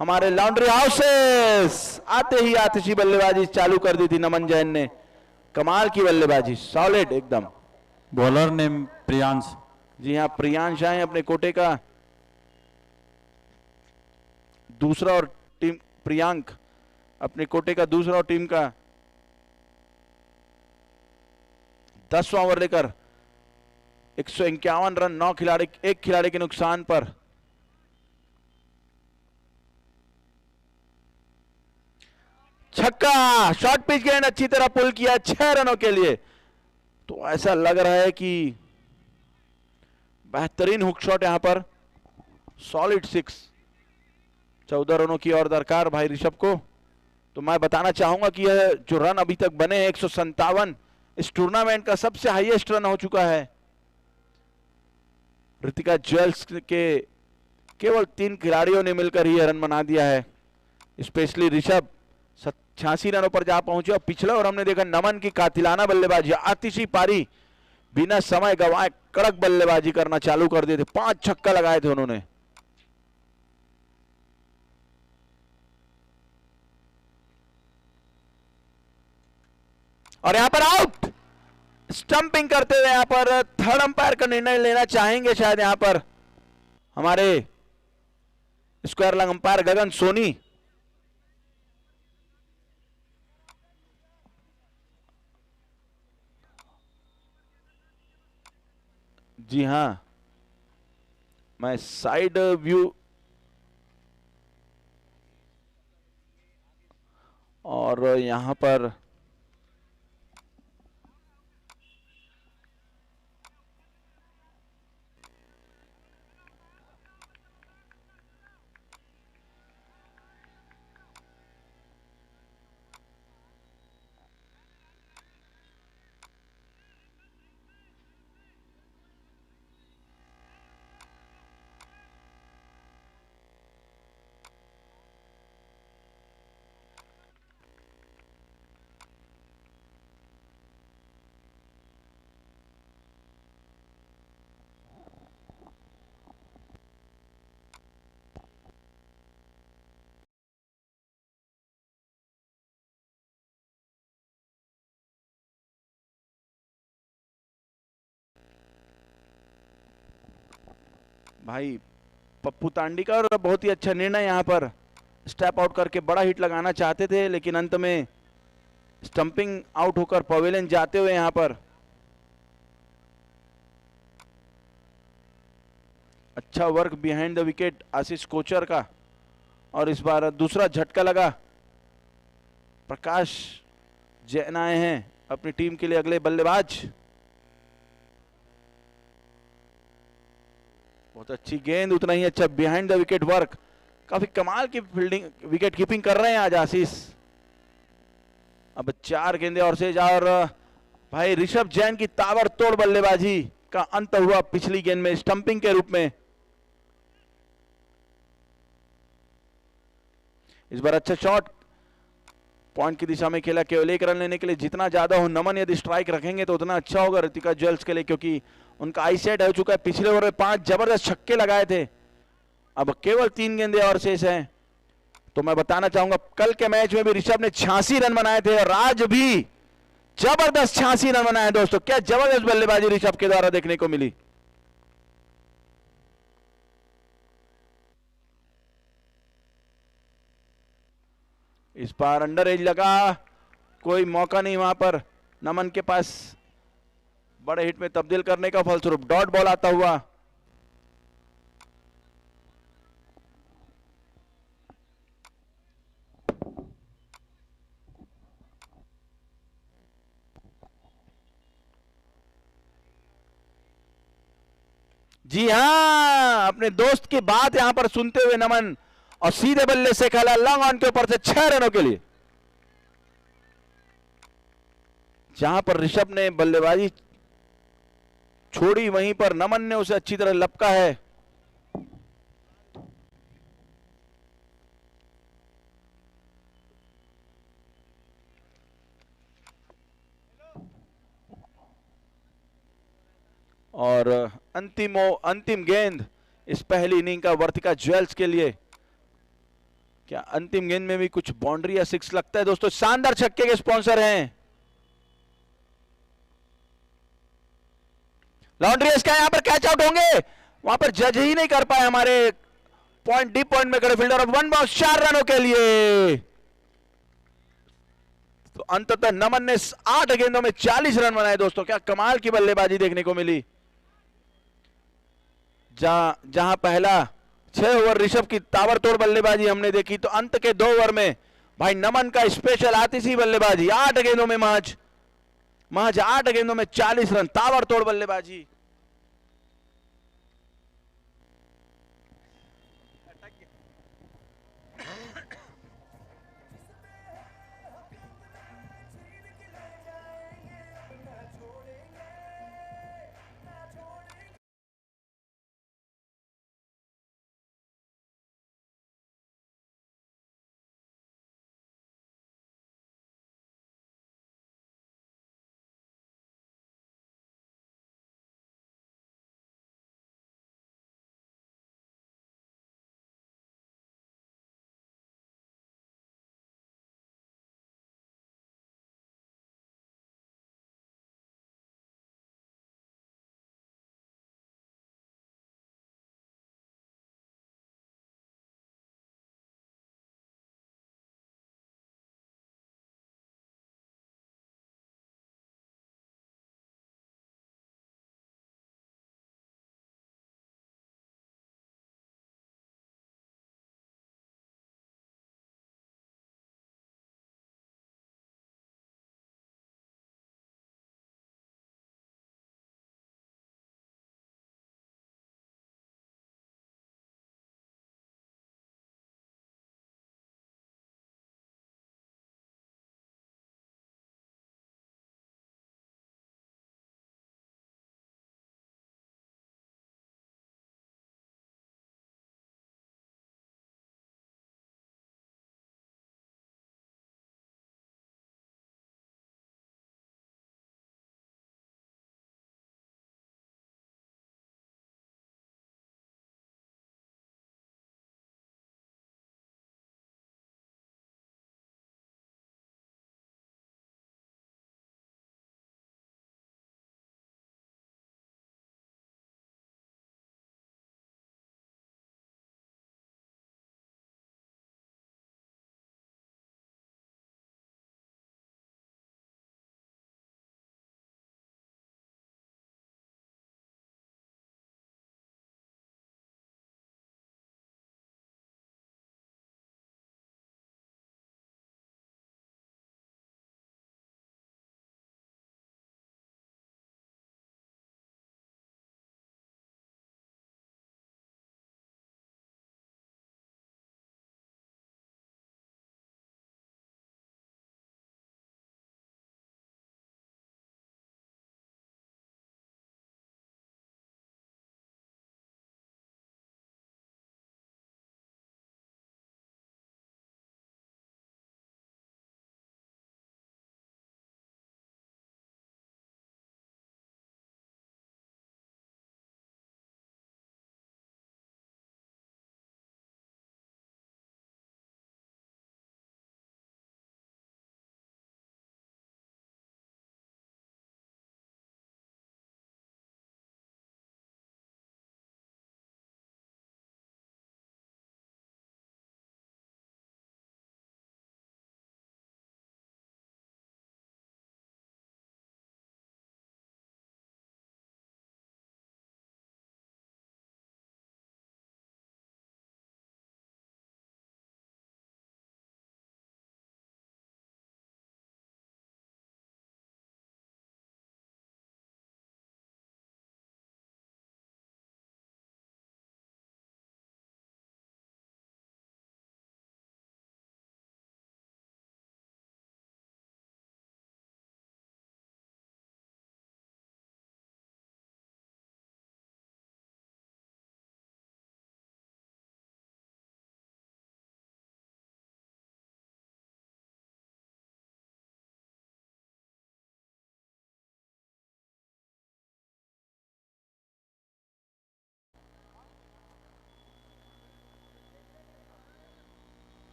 हमारे लॉन्ड्री हाउसेस। आते ही आतिशी बल्लेबाजी चालू कर दी थी नमन जैन ने। कमाल की बल्लेबाजी, सॉलिड एकदम। Bowler name Priyansh. जी हाँ, प्रियांश आए अपने कोटे का दूसरा और टीम प्रियांक अपने कोटे का दूसरा और टीम का 10वां ओवर लेकर 151 रन, 9 खिलाड़ी, एक खिलाड़ी के नुकसान पर। छक्का, शॉर्ट पिच गेंद अच्छी तरह पुल किया 6 रनों के लिए। तो ऐसा लग रहा है कि बेहतरीन हुक शॉट यहां पर, सॉलिड 6। 14 रनों की और दरकार भाई ऋषभ को। तो मैं बताना चाहूंगा कि यह जो रन अभी तक बने हैं 157, इस टूर्नामेंट का सबसे हाईएस्ट रन हो चुका है। ऋतिका ज्वेल्स के केवल 3 खिलाड़ियों ने मिलकर ही रन बना दिया है। स्पेशली ऋषभ 86 रनों पर जा पहुंचे। और पिछले ओवर हमने देखा नमन की कातिलाना बल्लेबाजी, आतिशी पारी, बिना समय गंवाए कड़क बल्लेबाजी करना चालू कर दिए थे। 5 छक्का लगाए थे उन्होंने। और यहां पर आउट, स्टंपिंग करते हुए यहां पर थर्ड अंपायर का निर्णय लेना चाहेंगे शायद यहां पर हमारे स्क्वायर लंग अंपायर गगन सोनी। जी हां, मैं साइड व्यू और यहां पर भाई पप्पू तांडीकर बहुत ही अच्छा निर्णय, यहां पर स्टेप आउट करके बड़ा हिट लगाना चाहते थे लेकिन अंत में स्टंपिंग आउट होकर पवेलियन जाते हुए यहां पर अच्छा वर्क बिहाइंड द विकेट आशीष कोचर का। और इस बार दूसरा झटका लगा। प्रकाश जैन आए हैं अपनी टीम के लिए अगले बल्लेबाज। बहुत अच्छी गेंद, उतना ही अच्छा बिहाइंड द विकेट वर्क। काफी कमाल की फील्डिंग, विकेट कीपिंग कर रहे हैं आज आशीष। अब 4 गेंदे और शेष। और भाई ऋषभ जैन की ताबड़तोड़ बल्लेबाजी का अंत हुआ पिछली गेंद में स्टंपिंग के रूप में। इस बार अच्छा शॉट, पॉइंट की दिशा में खेला, केवल 1 रन लेने के लिए। जितना ज्यादा हो नमन यदि स्ट्राइक रखेंगे तो उतना अच्छा होगा ऋतिका ज्वेल्स के लिए, क्योंकि उनका आई सेट हो चुका है। पिछले ओवर में 5 जबरदस्त छक्के लगाए थे। अब केवल 3 गेंदे और शेष हैं। तो मैं बताना चाहूंगा कल के मैच में भी ऋषभ ने 86 रन बनाए थे और आज भी जबरदस्त 86 रन बनाए दोस्तों। क्या जबरदस्त बल्लेबाजी ऋषभ के द्वारा देखने को मिली। इस बार अंडर एज लगा, कोई मौका नहीं वहां पर नमन के पास बड़े हिट में तब्दील करने का। फलस्वरूप डॉट बॉल आता हुआ। जी हां, अपने दोस्त की बात यहां पर सुनते हुए नमन और सीधे बल्ले से खेला लॉन्ग ऑन के ऊपर से 6 रनों के लिए। जहां पर ऋषभ ने बल्लेबाजी छोड़ी वहीं पर नमन ने उसे अच्छी तरह लपका है। और अंतिम गेंद इस पहली इनिंग का वर्तिका ज्वेल्स के लिए। क्या अंतिम गेंद में भी कुछ बाउंड्री या सिक्स लगता है दोस्तों? शानदार छक्के के स्पॉन्सर हैं लॉन्ड्रियस। का यहां पर कैच आउट होंगे, वहां पर जज ही नहीं कर पाए हमारे पॉइंट डीप पॉइंट में खड़े फील्डर। और वन बाउंस 4 रनों के लिए। तो अंततः नमन ने 8 गेंदों में 40 रन बनाए दोस्तों। क्या कमाल की बल्लेबाजी देखने को मिली। जहां पहला 6 ओवर ऋषभ की ताबड़तोड़ बल्लेबाजी हमने देखी, तो अंत के 2 ओवर में भाई नमन का स्पेशल आतिशी बल्लेबाजी। 8 गेंदों में महज 8 गेंदों में 40 रन, ताबड़तोड़ बल्लेबाजी।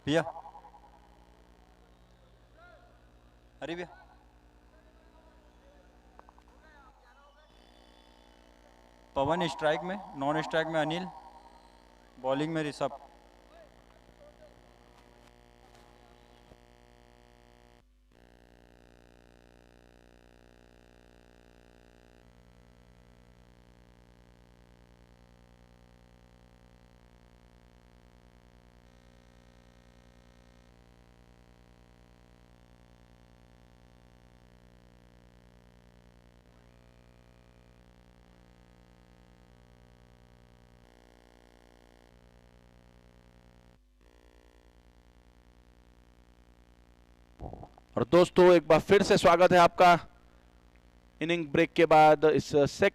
भैया, अरे भैया, पवन स्ट्राइक में, नॉन स्ट्राइक में अनिल, बॉलिंग में ऋषभ। और दोस्तों एक बार फिर से स्वागत है आपका इनिंग ब्रेक के बाद इस सेक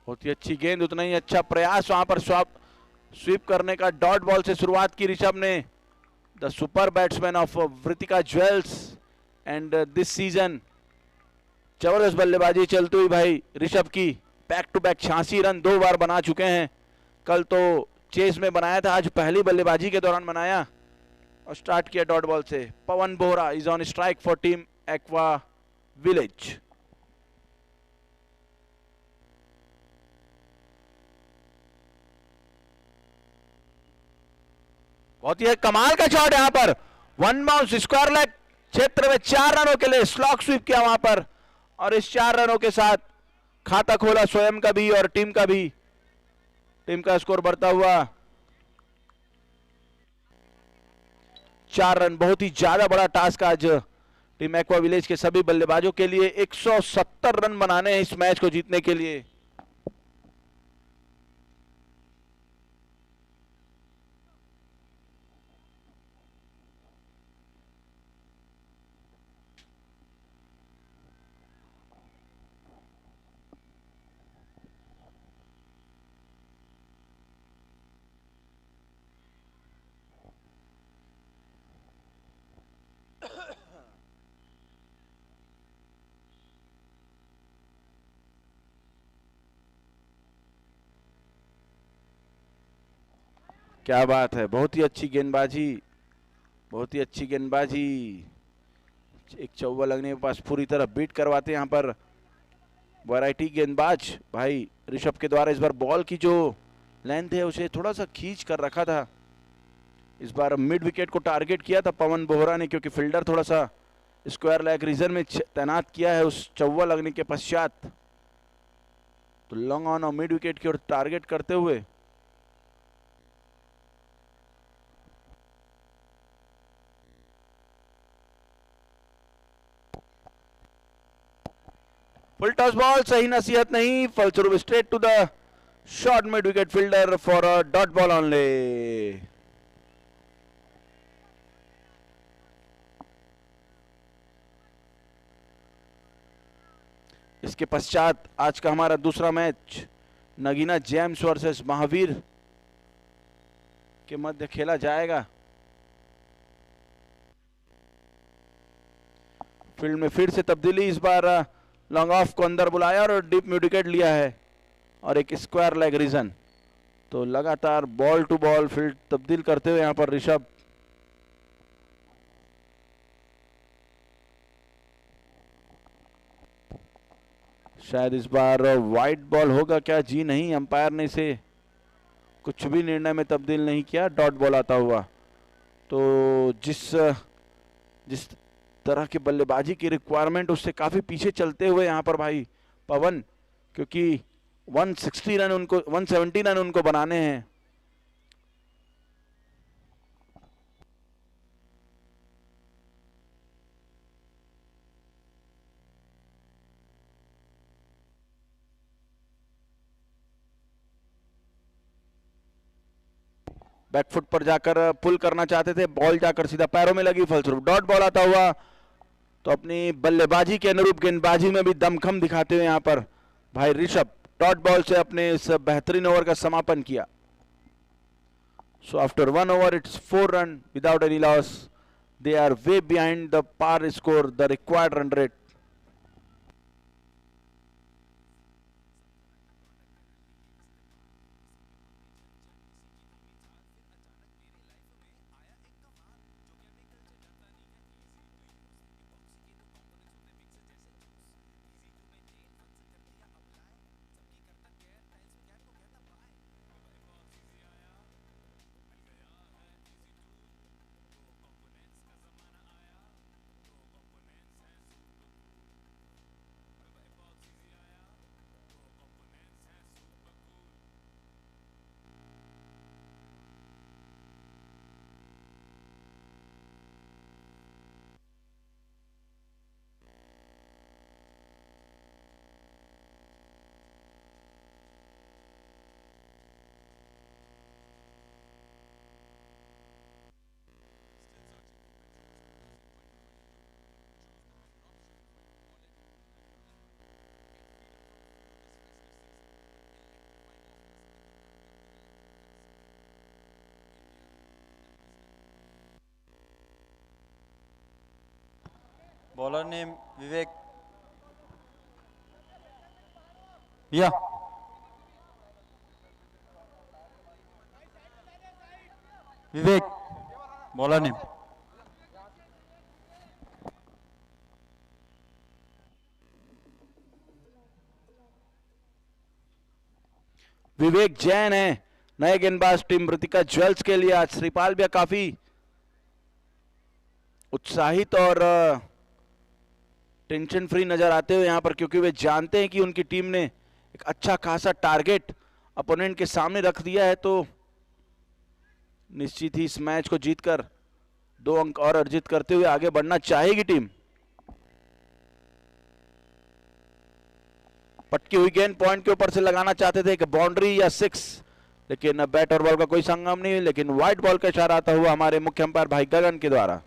बहुत ही अच्छी गेंद, उतना ही अच्छा प्रयास वहां पर स्वीप करने का। डॉट बॉल से शुरुआत की ऋषभ ने। The super batsman of Vritika jewels and this season. जबरदस्त बल्लेबाजी चलती हुई भाई ऋषभ की। बैक टू बैक 86 रन 2 बार बना चुके हैं। कल तो चेस में बनाया था, आज पहली बल्लेबाजी के दौरान बनाया और स्टार्ट किया डॉट बॉल से। Pawan Bohra is on strike for team aqua village. बहुत ही कमाल का शॉट यहां पर। वन बाउंस स्क्वायर लेग क्षेत्र में 4 रनों के लिए स्लॉक स्वीप किया वहां पर और इस 4 रनों के साथ खाता खोला स्वयं का भी और टीम का भी। टीम का स्कोर बढ़ता हुआ 4 रन। बहुत ही ज्यादा बड़ा टास्क आज टीम एक्वा विलेज के सभी बल्लेबाजों के लिए। 170 रन बनाने हैं इस मैच को जीतने के लिए। क्या बात है, बहुत ही अच्छी गेंदबाजी, बहुत ही अच्छी गेंदबाजी। एक चौवा लगने के पास पूरी तरह बीट करवाते हैं यहाँ पर वैरायटी गेंदबाज भाई ऋषभ के द्वारा। इस बार बॉल की जो लेंथ है उसे थोड़ा सा खींच कर रखा था। इस बार मिड विकेट को टारगेट किया था पवन बोहरा ने, क्योंकि फील्डर थोड़ा सा स्क्वायर लेग रीजन में तैनात किया है उस चौवा लगने के पश्चात। तो लॉन्ग ऑन और मिड विकेट की ओर टारगेट करते हुए फुल टॉस बॉल, सही नसीहत नहीं, फलस्वरूप straight to the short mid wicket fielder for a dot ball only. इसके पश्चात आज का हमारा दूसरा match Nagina Gems versus Mahavir के मध्य खेला जाएगा। फील्ड में फिर से तब्दीली, इस बार लॉन्ग ऑफ को अंदर बुलाया और डीप मिड विकेट लिया है और एक स्क्वायर लेग रीजन। तो लगातार बॉल टू बॉल फील्ड तब्दील करते हुए यहां पर ऋषभ। शायद इस बार वाइड बॉल होगा क्या, जी नहीं, अंपायर ने इसे कुछ भी निर्णय में तब्दील नहीं किया। डॉट बॉल आता हुआ। तो जिस तरह की बल्लेबाजी की रिक्वायरमेंट उससे काफी पीछे चलते हुए यहां पर भाई पवन, क्योंकि 170 रन उनको बनाने हैं। बैकफुट पर जाकर पुल करना चाहते थे, बॉल जाकर सीधा पैरों में लगी, फलस्वरूप डॉट बॉल आता हुआ। तो अपनी बल्लेबाजी के अनुरूप गेंदबाजी में भी दमखम दिखाते हुए यहां पर भाई ऋषभ डॉट बॉल से अपने इस बेहतरीन ओवर का समापन किया। So after 1 over, it's 4 runs without any loss. They are way behind the par score, the required run rate. Bowler name Vivek. या विवेक बॉलर नेम। विवेक जैन है नए गेंदबाज टीम मृतिका ज्वेल्स के लिए। आज श्रीपाल भी काफी उत्साहित और टेंशन फ्री नजर आते हुए यहां पर, क्योंकि वे जानते हैं कि उनकी टीम ने एक अच्छा खासा टारगेट अपोनेंट के सामने रख दिया है, तो निश्चित ही इस मैच को जीतकर 2 अंक और अर्जित करते हुए आगे बढ़ना चाहेगी टीम। पटकी हुई गेंद पॉइंट के ऊपर से लगाना चाहते थे कि बाउंड्री या 6, लेकिन बैट और बॉल का कोई संगम नहीं, लेकिन व्हाइट बॉल का इशारा आता हुआ हमारे मुख्य अंपायर भाई गगन के द्वारा।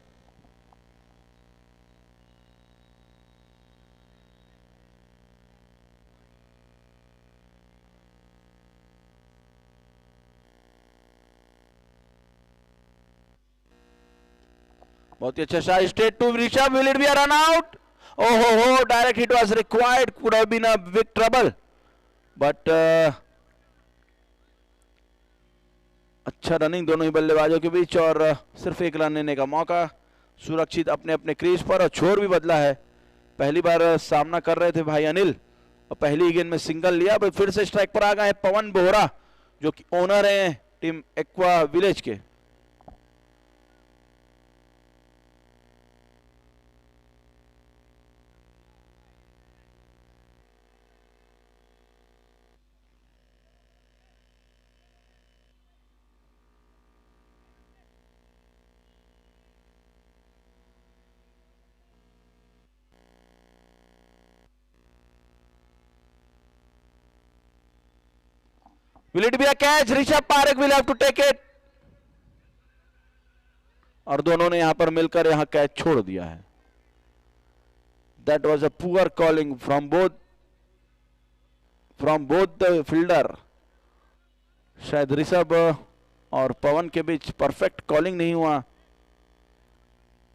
बहुत ही अच्छा shot, straight to Rishabh, will it be a run out? ओहो हो, direct hit was required, could have been a big trouble, but अच्छा रनिंग दोनों ही बल्लेबाजों के बीच, और सिर्फ एक रन लेने का मौका सुरक्षित अपने अपने क्रीज पर, और छोर भी बदला है। पहली बार सामना कर रहे थे भाई अनिल और पहली गेंद में सिंगल लिया, फिर से स्ट्राइक पर आ गए पवन बोहरा जो कि ओनर हैं टीम एक्वा विलेज के। Will it be a catch? Rishabh Parekh will have to take it. और दोनों ने यहां पर मिलकर यहां कैच छोड़ दिया है। That was a poor calling from both the fielder. शायद ऋषभ और पवन के बीच परफेक्ट कॉलिंग नहीं हुआ।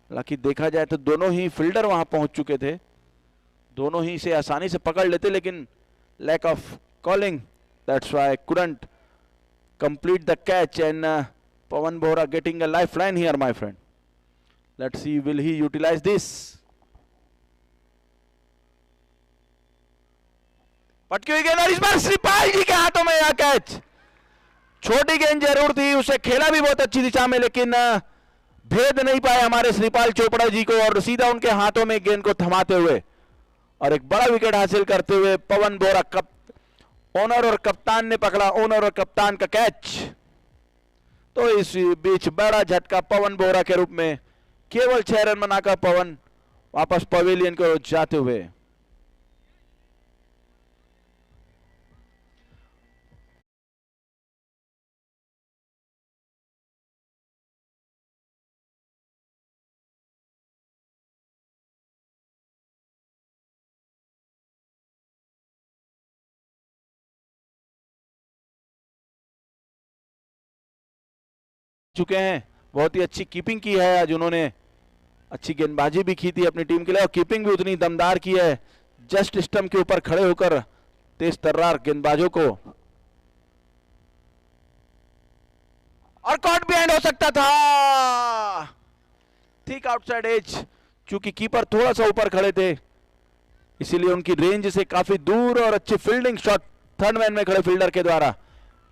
हालांकि देखा जाए तो दोनों ही फील्डर वहां पहुंच चुके थे, दोनों ही इसे आसानी से पकड़ लेते, लेकिन lack of calling, that's why I couldn't complete the catch, and Pawan Bohra getting a lifeline here, my friend. Let's see, will he utilize this? पटकी हुई गेंद और इस बार श्रीपाल जी के हाथों में यह कैच। छोटी गेंद जरूर थी, उसे खेला भी बहुत अच्छी दिशा में, लेकिन भेद नहीं पाए हमारे श्रीपाल चोपड़ा जी को, और सीधा उनके हाथों में गेंद को थमाते हुए और एक बड़ा विकेट हासिल करते हुए पवन बोहरा ओनर और कप्तान ने पकड़ा, ओनर और कप्तान का कैच। तो इस बीच बड़ा झटका पवन बोहरा के रूप में, केवल 6 रन बनाकर पवन वापस पवेलियन को जाते हुए। चुके हैं। बहुत ही अच्छी कीपिंग की है आज उन्होंने, अच्छी गेंदबाजी भी की थी अपनी टीम के लिए और कीपिंग भी उतनी दमदार की है, जस्ट स्टंप के ऊपर खड़े होकर तेज तर्रार गेंदबाजों को। और कॉट बिहाइंड हो सकता था, ठीक आउटसाइड एज, क्योंकि कीपर थोड़ा सा ऊपर खड़े थे इसीलिए उनकी रेंज से काफी दूर और अच्छी फील्डिंग शॉट थर्ड मैन में खड़े फील्डर के द्वारा।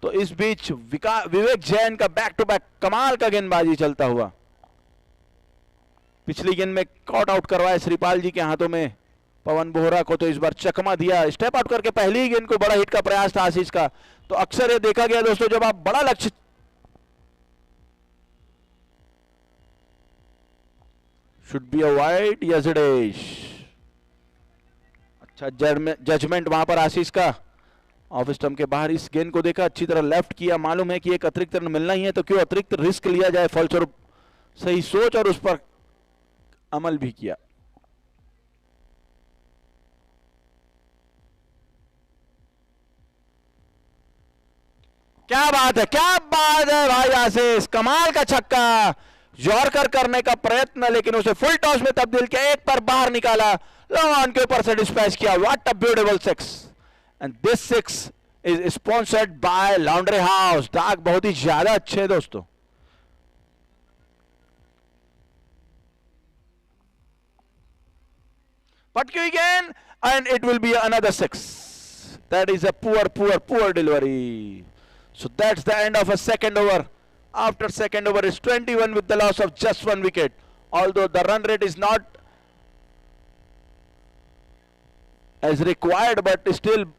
तो इस बीच विवेक जैन का बैक टू बैक कमाल का गेंदबाजी चलता हुआ, पिछली गेंद में कॉट आउट करवाया श्रीपाल जी के हाथों में पवन बोहरा को, तो इस बार चकमा दिया स्टेप आउट करके। पहली ही गेंद को बड़ा हिट का प्रयास था आशीष का। तो अक्सर ये देखा गया दोस्तों, जब आप बड़ा लक्ष्य should be a wide, yes it is. अच्छा जजमेंट वहां पर आशीष का, ऑफ स्टंप के बाहर इस गेंद को देखा, अच्छी तरह लेफ्ट किया, मालूम है कि एक अतिरिक्त रन मिलना ही है तो क्यों अतिरिक्त रिस्क लिया जाए, फलस्वरूप सही सोच और उस पर अमल भी किया। क्या बात है, क्या बात है भाई आशीष, कमाल का छक्का, यॉर्कर करने का प्रयत्न लेकिन उसे फुल टॉस में तब्दील किया, एक पर बाहर निकाला, लॉन्ग ऑन के ऊपर से डिस्पैच किया। What a beautiful six, and this six is sponsored by laundry house. दाग बहुत ही ज्यादा अच्छे हैं दोस्तों। Putki again, and it will be another six. That is a poor delivery. So that's the end of a second over. After second over is 21 with the loss of just 1 wicket. Although the run rate is not as required, but still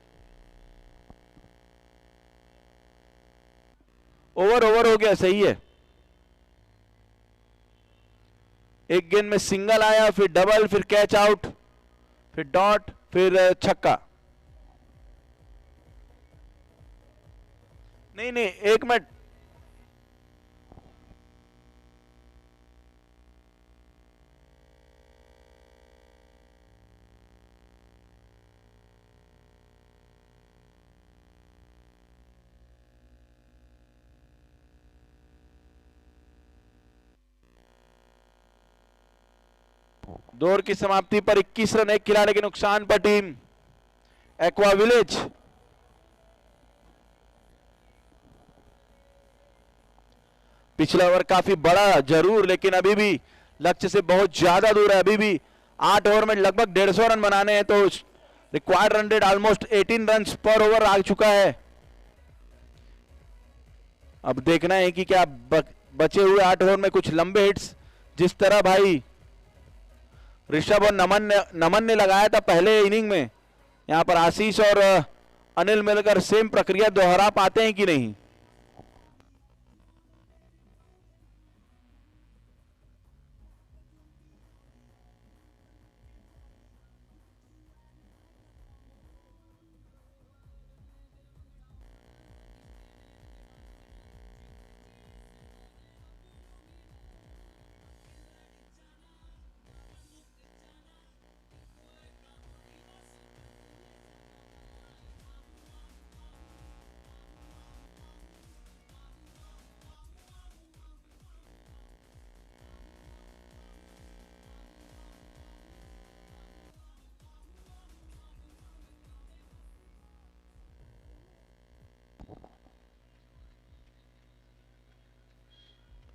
over हो गया, सही है। एक गेंद में single आया, फिर double, फिर कैच आउट, फिर डॉट, फिर छक्का। नहीं एक मिनट, दो ओवर की समाप्ति पर 21 रन एक खिलाड़ी के नुकसान पर टीम एक्वा विलेज पिछला ओवर काफी बड़ा जरूर, लेकिन अभी भी लक्ष्य से बहुत ज्यादा दूर है। अभी भी 8 ओवर में लगभग 150 रन बनाने हैं, तो required run rate almost 18 run पर ओवर आ चुका है। अब देखना है कि क्या बचे हुए 8 ओवर में कुछ लंबे हिट्स, जिस तरह भाई ऋषभ और नमन ने लगाया था पहले इनिंग में, यहां पर आशीष और अनिल मिलकर सेम प्रक्रिया दोहरा पाते हैं कि नहीं।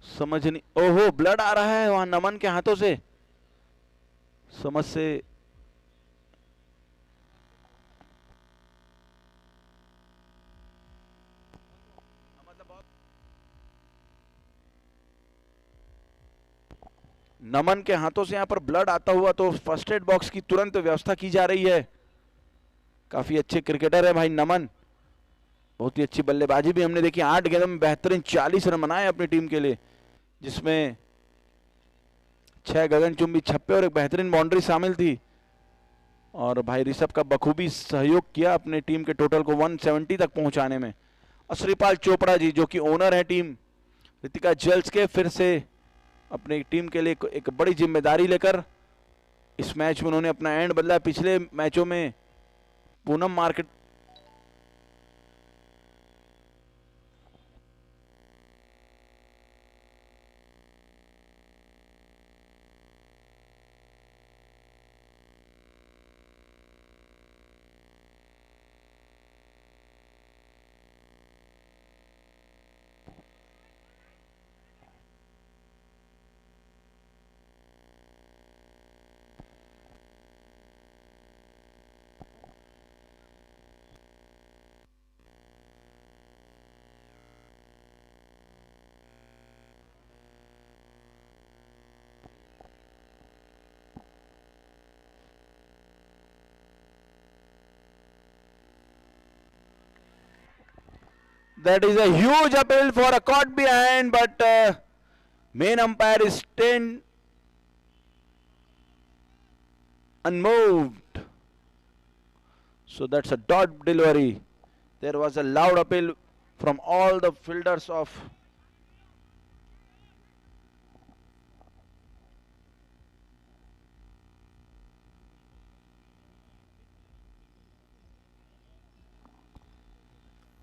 समझ नहीं, ओहो ब्लड आ रहा है वहां नमन के हाथों से, समझ से नमन के हाथों से यहां पर ब्लड आता हुआ, तो फर्स्ट एड बॉक्स की तुरंत व्यवस्था की जा रही है। काफी अच्छे क्रिकेटर है भाई नमन, बहुत ही अच्छी बल्लेबाजी भी हमने देखी। 8 गेंदों में बेहतरीन 40 रन बनाए अपनी टीम के लिए, जिसमें 6 गगनचुंबी छक्के और एक बेहतरीन बाउंड्री शामिल थी। और भाई ऋषभ का बखूबी सहयोग किया अपने टीम के टोटल को 170 तक पहुंचाने में। और श्रीपाल चोपड़ा जी जो कि ओनर है टीम ऋतिका जेल्स के, फिर से अपनी टीम के लिए एक बड़ी जिम्मेदारी लेकर इस मैच में उन्होंने अपना एंड बदला। पिछले मैचों में Poonam market That is a huge appeal for a caught behind, but main umpire is staying unmoved. So that's a dot delivery. There was a loud appeal from all the fielders of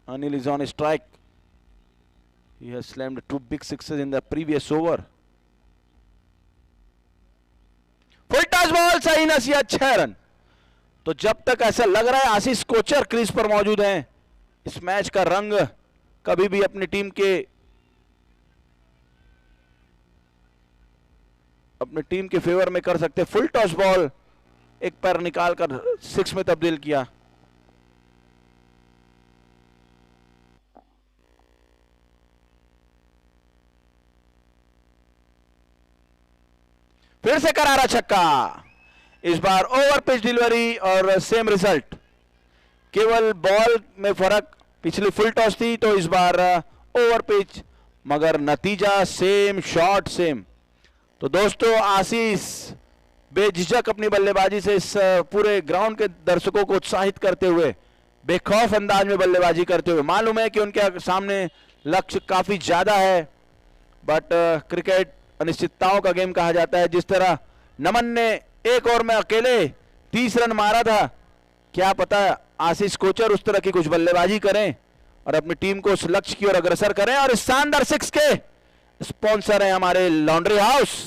Anil is on a strike. He has slammed 2 big sixes in the previous over. Full toss ball, सही नसीहत, 6 run. तो जब तक ऐसा लग रहा है आशीष Kochhar crease पर मौजूद हैं, इस मैच का रंग कभी भी अपनी टीम के फेवर में कर सकते। फुल टॉस बॉल, एक पैर निकालकर 6 में तब्दील किया। फिर से करारा छक्का, इस बार ओवर पिच डिलीवरी और सेम रिजल्ट। केवल बॉल में फर्क, पिछली फुल टॉस थी तो इस बार ओवर पिच, मगर नतीजा सेम, शॉट सेम। तो दोस्तों आशीष बेझिझक अपनी बल्लेबाजी से इस पूरे ग्राउंड के दर्शकों को उत्साहित करते हुए, बेखौफ अंदाज में बल्लेबाजी करते हुए, मालूम है कि उनके सामने लक्ष्य काफी ज्यादा है, बट क्रिकेट अनिश्चितताओं का गेम कहा जाता है। जिस तरह नमन ने एक ओवर में अकेले 30 रन मारा था, क्या पता आशीष कोचर उस तरह की कुछ बल्लेबाजी करें और अपनी टीम को उस लक्ष्य की ओर अग्रसर करें। और इस शानदार 6 के स्पॉन्सर हैं हमारे लॉन्ड्री हाउस।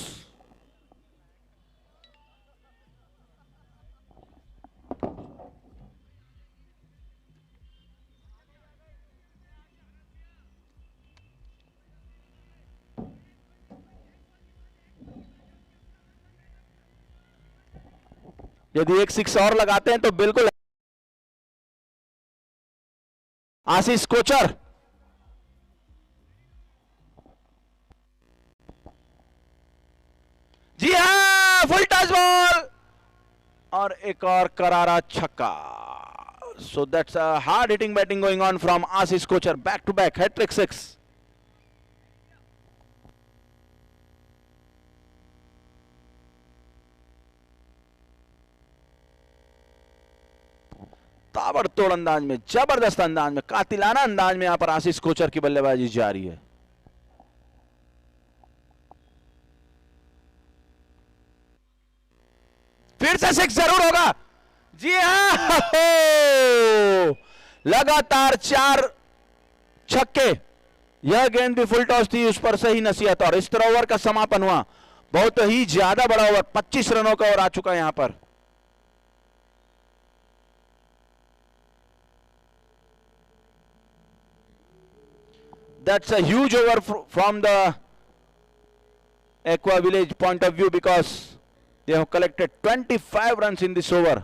यदि एक 6 और लगाते हैं तो बिल्कुल आशीष कोचर। जी हां, फुल टॉस बॉल और एक और करारा छक्का। So that's a hard hitting batting going on from Ashish Kochar, back to back hattrick 6। ताबड़तोड़ अंदाज में, जबरदस्त अंदाज में, कातिलाना अंदाज में यहां पर आशीष कोचर की बल्लेबाजी जारी है। फिर से 6 जरूर होगा। जी हां, लगातार 4 छक्के। यह गेंद भी फुल टॉस थी, उस पर सही नसीहत, और इस तरह ओवर का समापन हुआ। बहुत ही ज्यादा बड़ा ओवर, 25 रनों का ओवर आ चुका है यहां पर। That's a huge over from the Aqua Village point of view, because they have collected 25 runs in this over.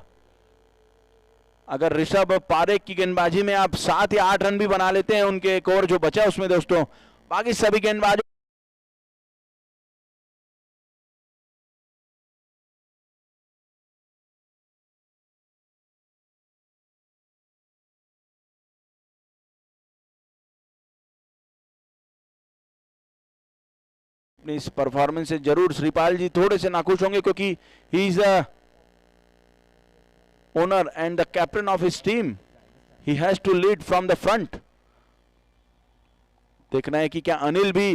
अगर ऋषभ पारेख की गेंदबाजी में आप 7 या 8 रन भी बना लेते हैं उनके एक ओवर जो बचा उसमें दोस्तों, बाकी सभी गेंदबाजों अपनी इस परफॉर्मेंस से जरूर श्रीपाल जी थोड़े से नाखुश होंगे, क्योंकि he is a owner and the captain of his team. He has to lead from the front. देखना है कि क्या अनिल भी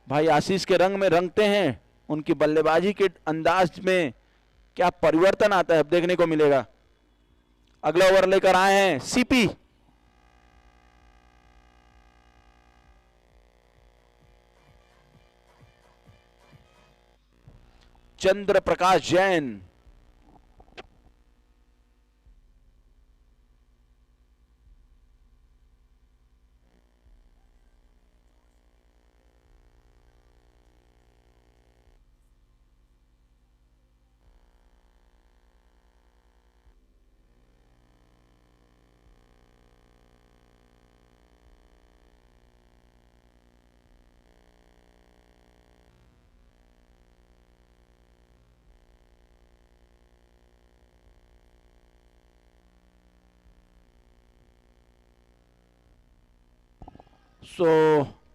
भाई आशीष के रंग में रंगते हैं, उनकी बल्लेबाजी के अंदाज में क्या परिवर्तन आता है, अब देखने को मिलेगा। अगला ओवर लेकर आए हैं सीपी। चंद्र प्रकाश जैन। सो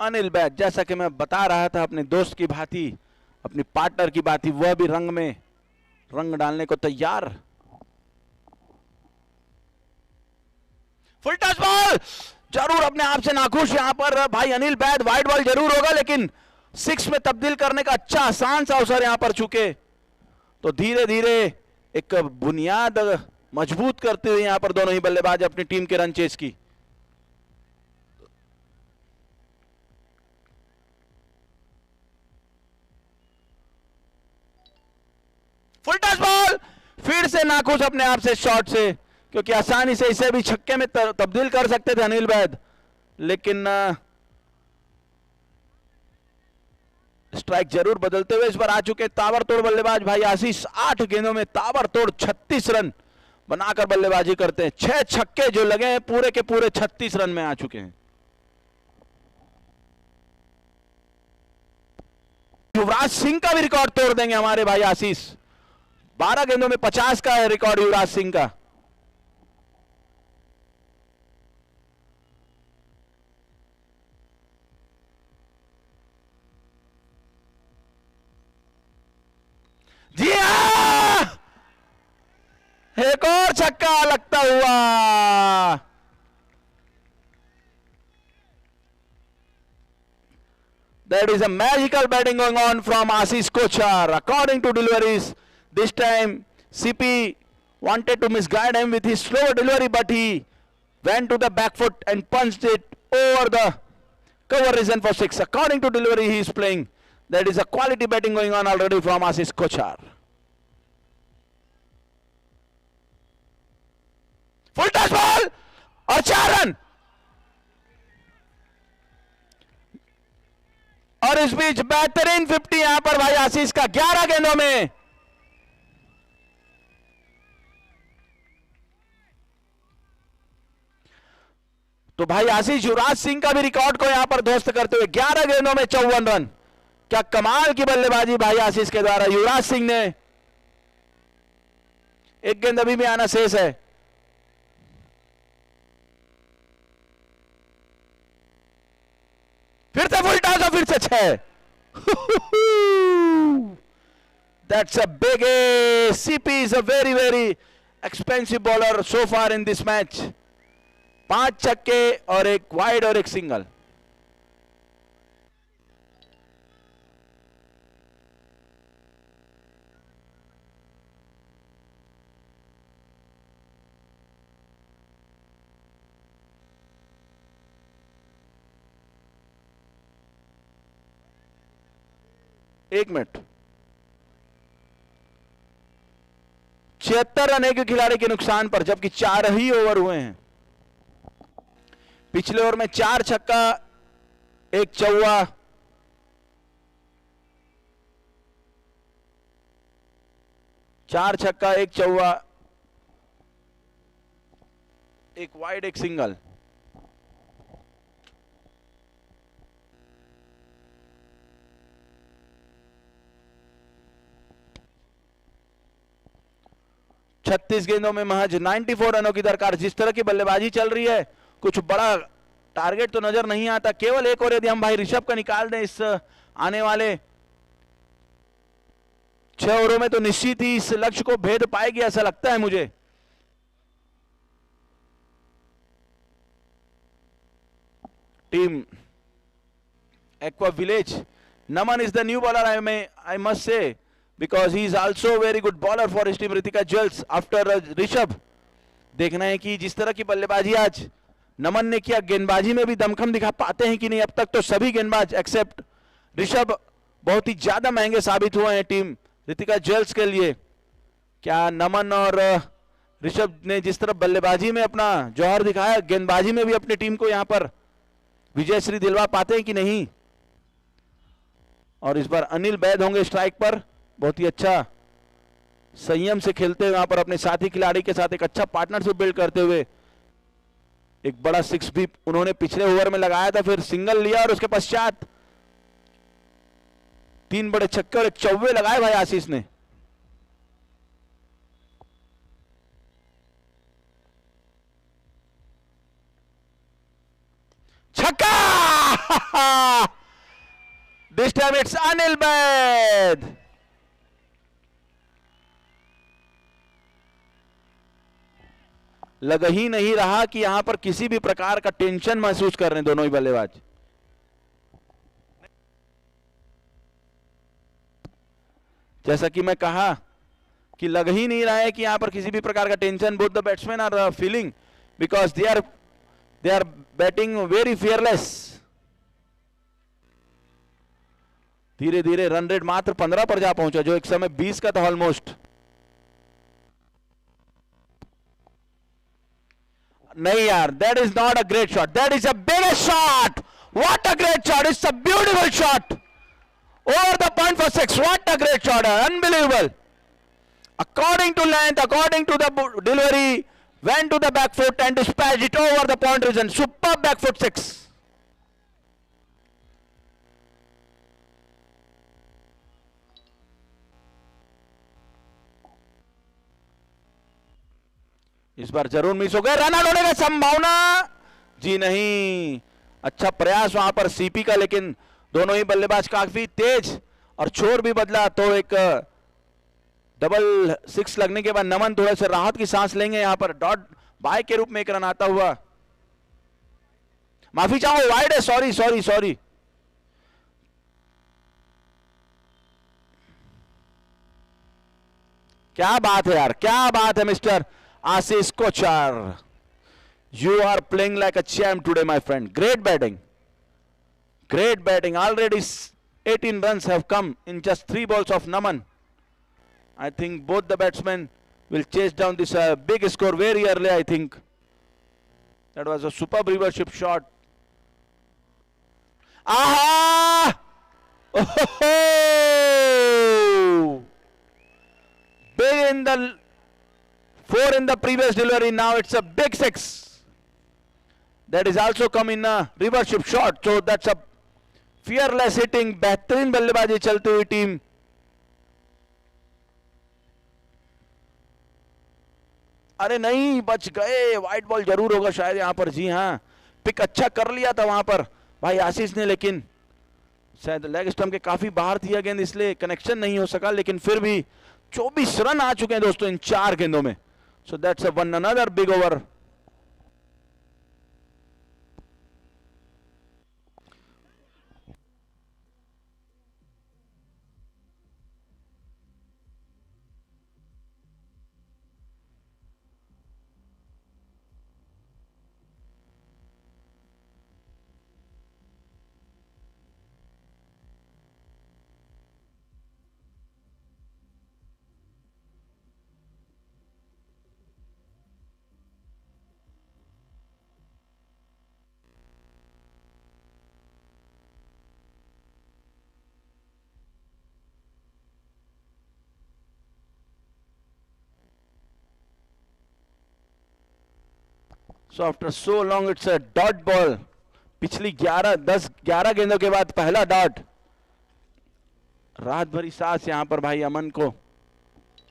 अनिल बैद, जैसा कि मैं बता रहा था, अपने दोस्त की भांति, अपनी पार्टनर की भांति वह भी रंग में रंग डालने को तैयार। फुल टच बॉल, जरूर अपने आप से नाखुश यहां पर भाई अनिल बैद। वाइड बॉल जरूर होगा लेकिन 6 में तब्दील करने का अच्छा आसान सा अवसर यहां पर चुके, तो धीरे धीरे एक बुनियाद मजबूत करते हुए यहां पर दोनों ही बल्लेबाज अपनी टीम के रन चेस की। फुल टच बॉल, फिर से नाखुश अपने आप से शॉट से, क्योंकि आसानी से इसे भी छक्के में तब्दील कर सकते थे अनिल बैद, लेकिन स्ट्राइक जरूर बदलते हुए इस बार आ चुके ताबड़तोड़ बल्लेबाज भाई आशीष। 8 गेंदों में ताबड़तोड़ 36 रन बनाकर बल्लेबाजी करते हैं। 6 छक्के जो लगे हैं पूरे के पूरे 36 रन में आ चुके हैं। युवराज सिंह का भी रिकॉर्ड तोड़ देंगे हमारे भाई आशीष। 12 गेंदों में 50 का है रिकॉर्ड युवराज सिंह का। जी हां, एक और छक्का लगता हुआ। That is a magical batting going on from Ashish Kochar. According to deliveries, this time CP wanted to misguide him with his slower delivery, but he went to the back foot and punched it over the cover reason for 6. According to delivery, he is playing. That is a quality batting going on already from Ashish Kochar. Full touch ball और 4 run, और इस बीच बेहतरीन 50 यहां पर भाई आशीष का 11 गेंदों में। तो भाई आशीष युवराज सिंह का भी रिकॉर्ड को यहां पर ध्वस्त करते हुए 11 गेंदों में 54 रन। क्या कमाल की बल्लेबाजी भाई आशीष के द्वारा। युवराज सिंह ने, एक गेंद अभी भी आना शेष है। फिर से फुल टॉस और फिर से 6। That's a big ace. CP is a very very expensive bowler so far in this match. 5 छक्के और एक वाइड और एक सिंगल। एक मिनट, 76 रन एक खिलाड़ी के नुकसान पर, जबकि 4 ही ओवर हुए हैं। पिछले ओवर में 4 छक्का, 1 चौवा, 4 छक्का, 1 चौवा, 1 वाइड, 1 सिंगल। छत्तीस गेंदों में महज 94 रनों की दरकार। जिस तरह की बल्लेबाजी चल रही है, कुछ बड़ा टारगेट तो नजर नहीं आता। केवल एक और यदि हम भाई ऋषभ का निकाल दें इस आने वाले 6 ओवरों में, तो निश्चित ही इस लक्ष्य को भेद पाएगी, ऐसा लगता है मुझे। Team aqua village, Naman is the new bowler, I must say, because he is also a very good bowler for his team Ritika Jewels after Rishabh. देखना है कि जिस तरह की बल्लेबाजी आज नमन ने किया, गेंदबाजी में भी दमखम दिखा पाते हैं कि नहीं। अब तक तो सभी गेंदबाज एक्सेप्ट ऋषभ बहुत ही ज्यादा महंगे साबित हुए हैं टीम रितिका ज्वेल्स के लिए। क्या नमन और ऋषभ ने जिस तरह बल्लेबाजी में अपना जौहर दिखाया, गेंदबाजी में भी अपनी टीम को यहां पर विजयश्री दिलवा पाते हैं कि नहीं। और इस बार अनिल बैद होंगे स्ट्राइक पर। बहुत ही अच्छा संयम से खेलते हुए यहां पर अपने साथी खिलाड़ी के साथ एक अच्छा पार्टनरशिप बिल्ड करते हुए एक बड़ा 6 भी उन्होंने पिछले ओवर में लगाया था, फिर सिंगल लिया और उसके पश्चात 3 बड़े छक्के और 1 चौवे लगाए भाई आशीष ने। छक्का, This time it's Anil Baid. लग ही नहीं रहा कि यहां पर किसी भी प्रकार का टेंशन महसूस कर रहे हैं दोनों ही बल्लेबाज। जैसा कि मैं कहा कि लग ही नहीं रहा है कि यहां पर किसी भी प्रकार का tension. Both the batsman are feeling because they are batting very fearless. धीरे धीरे रन रेट मात्र 15 पर जा पहुंचा, जो एक समय 20 का था ऑलमोस्ट। नहीं यार, that is not a great shot, that is a biggest shot. What a great shot, it's a beautiful shot over the point for 6। What a great shot, unbelievable. According to length, according to the delivery, went to the back foot and dispatched it over the point region. Superb back foot 6. इस बार जरूर miss हो गया, run out होने का संभावना जी नहीं। अच्छा प्रयास वहां पर सीपी का, लेकिन दोनों ही बल्लेबाज काफी तेज और छोर भी बदला, तो एक डबल 6 लगने के बाद नमन थोड़े से राहत की सांस लेंगे। यहां पर डॉट बाय के रूप में एक रन आता हुआ, माफी चाहूंगा वाइड है, सॉरी सॉरी सॉरी। क्या बात है यार, क्या बात है mister Ashish Kochar. You are playing like a champ today my friend. Great batting, great batting. Already 18 runs have come in just 3 balls of Naman. I think both the batsmen will chase down this big score very early. I think that was a superb reverse shot. Aha! Oh! Big in the 4 in the previous delivery. Now it's a big 6. That is also come in a reverse shot. So that's a fearless hitting, बेहतरीन बल्लेबाजी चलती हुई team. अरे नहीं, बच गए, white ball जरूर होगा शायद यहां पर। जी हां, पिक अच्छा कर लिया था वहां पर भाई आशीष ने, लेकिन शायद लेग स्टंप के काफी बाहर थी गेंद, इसलिए कनेक्शन नहीं हो सका। लेकिन फिर भी 24 रन आ चुके हैं दोस्तों इन 4 गेंदों में। सो that's a one another big over. So after so long it's a dot ball. पिछली 11 गेंदों के बाद पहला डॉट। रात भरी सांस यहां पर भाई अमन को,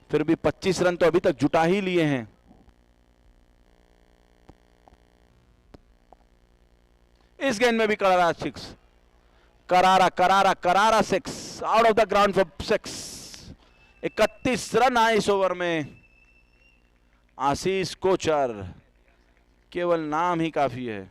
फिर भी 25 रन तो अभी तक जुटा ही लिए हैं। इस गेंद में भी करारा 6, करारा करारा करारा 6, out of the ground for 6। 31 run आए इस ओवर में। आशीष कोचर, केवल नाम ही काफी है।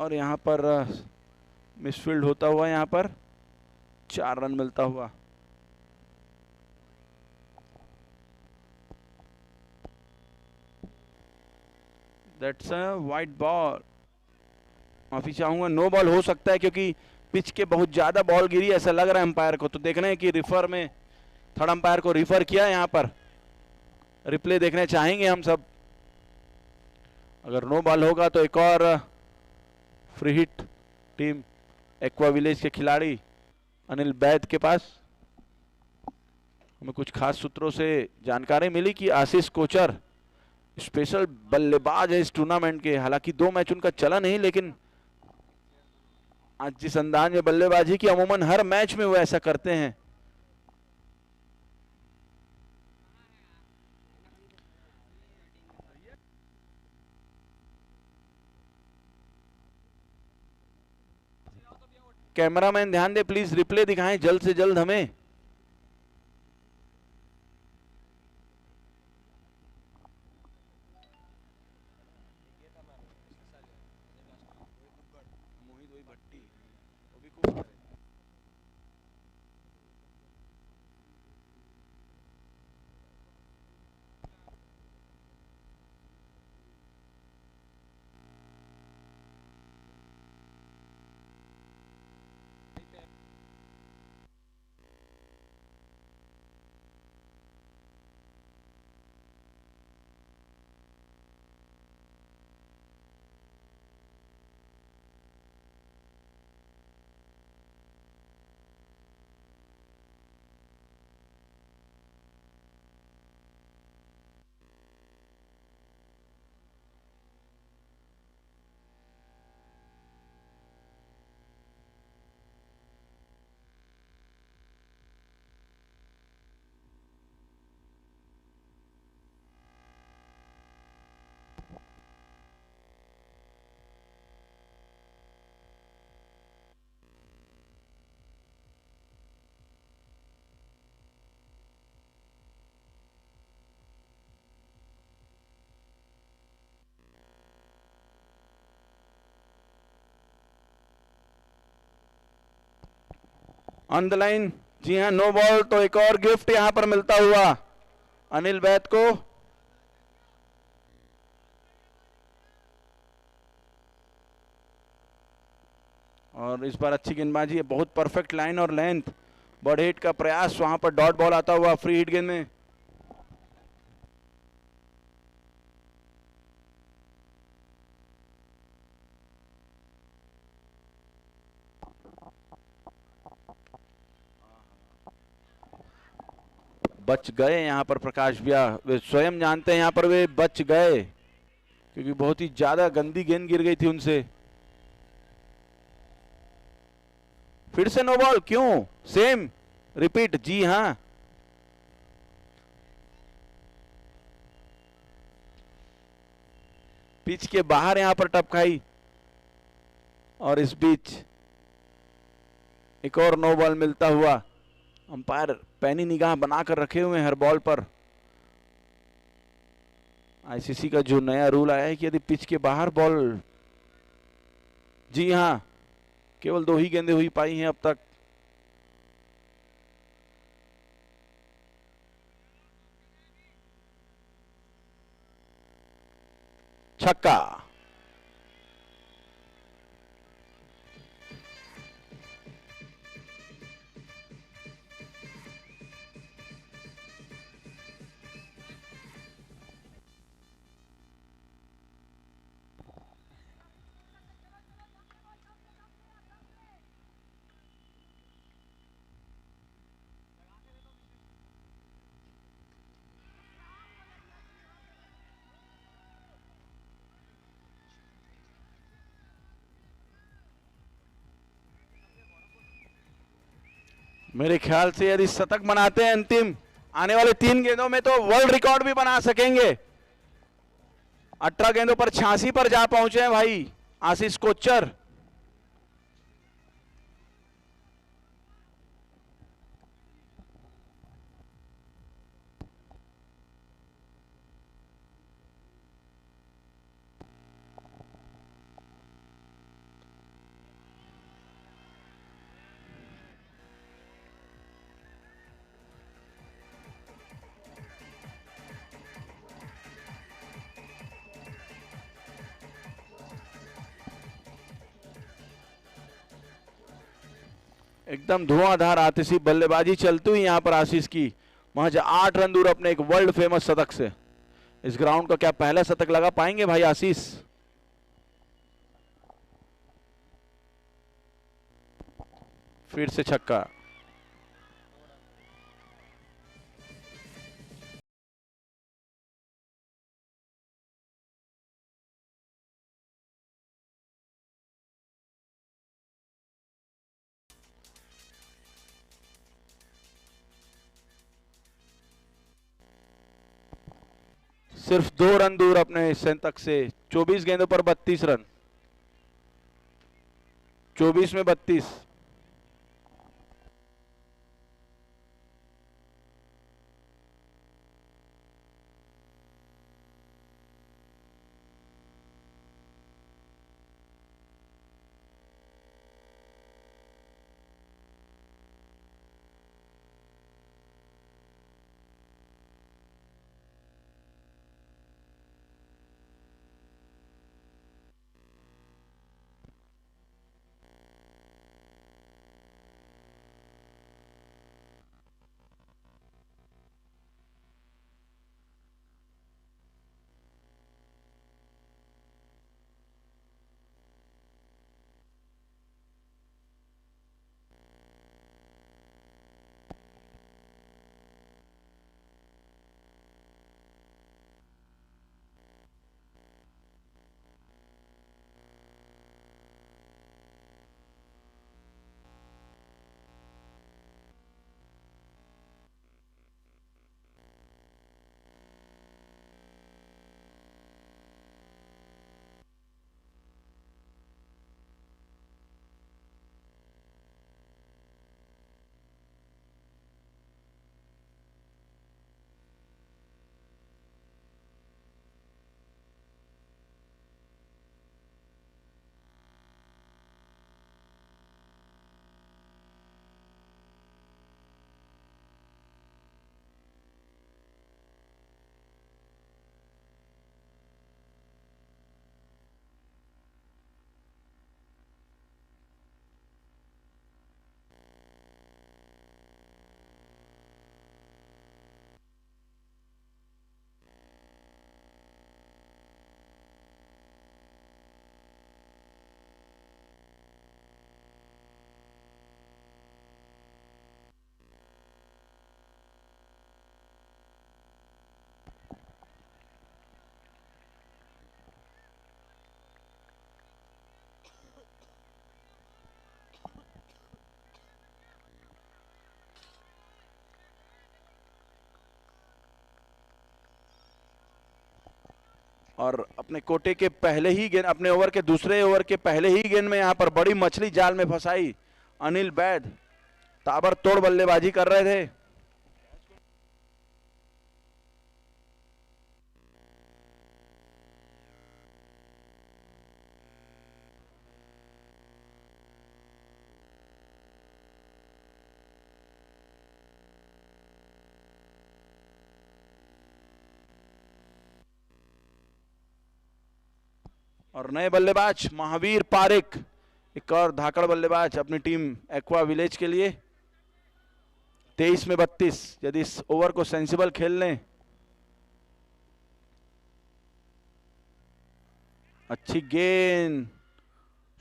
और यहाँ पर मिसफील्ड होता हुआ यहाँ पर 4 रन मिलता हुआ। That's a wide ball. माफी चाहूंगा, नो बॉल हो सकता है क्योंकि पिच के बहुत ज्यादा बॉल गिरी ऐसा लग रहा है अंपायर को। तो देख रहे हैं कि रिफर में थर्ड अंपायर को रिफर किया। यहाँ पर रिप्ले देखने चाहेंगे हम सब। अगर नो बॉल होगा तो एक और free hit team aqua village के खिलाड़ी अनिल बैद के पास। हमें कुछ खास सूत्रों से जानकारी मिली कि आशीष कोचर स्पेशल बल्लेबाज है इस टूर्नामेंट के। हालांकि 2 मैच उनका चला नहीं, लेकिन आज जिस अंदाज में बल्लेबाजी की, अमूमन हर मैच में वो ऐसा करते हैं। कैमरामैन ध्यान दे प्लीज, रिप्ले दिखाएं जल्द से जल्द हमें। ऑन द लाइन, जी हां, नो बॉल। तो एक और गिफ्ट यहां पर मिलता हुआ अनिल बैद को। और इस बार अच्छी गेंदबाजी है, बहुत परफेक्ट लाइन और लेंथ। बॉडी हिट का प्रयास, वहां पर डॉट बॉल आता हुआ फ्री हिट गेंद में। बच गए यहां पर प्रकाश भैया, वे स्वयं जानते हैं यहां पर वे बच गए क्योंकि बहुत ही ज्यादा गंदी गेंद गिर गई थी उनसे। फिर से नो बॉल, क्यों? सेम रिपीट, जी हां। पिच के बाहर यहां पर टपकाई और इस बीच एक और नो बॉल मिलता हुआ। अंपायर पैनी निगाह बनाकर रखे हुए हैं हर बॉल पर। आईसीसी का जो नया रूल आया है कि यदि पिच के बाहर बॉल, जी हां, केवल 2 ही गेंदें हुई पाई हैं अब तक। छक्का। मेरे ख्याल से यदि शतक बनाते हैं अंतिम आने वाले 3 गेंदों में तो वर्ल्ड रिकॉर्ड भी बना सकेंगे। 18 गेंदों पर 86 पर जा पहुंचे हैं भाई आशीष कोच्चर। एकदम धुआंधार आतिशी बल्लेबाजी चलती हुई यहां पर आशीष की। महज 8 रन दूर अपने एक वर्ल्ड फेमस शतक से। इस ग्राउंड का क्या पहला शतक लगा पाएंगे भाई आशीष? फिर से छक्का। सिर्फ 2 रन दूर अपने शतक से। 24 गेंदों पर 32 रन। 24 में 32। और अपने कोटे के पहले ही गेंद, अपने ओवर के दूसरे ओवर के पहले ही गेंद में यहां पर बड़ी मछली जाल में फंसाई अनिल बैद। ताबड़तोड़ बल्लेबाजी कर रहे थे। और नए बल्लेबाज महावीर पारिक, एक और धाकड़ बल्लेबाज अपनी टीम एक्वा विलेज के लिए। 23 में 32। यदि इस ओवर को सेंसिबल खेल लें, अच्छी गेंद,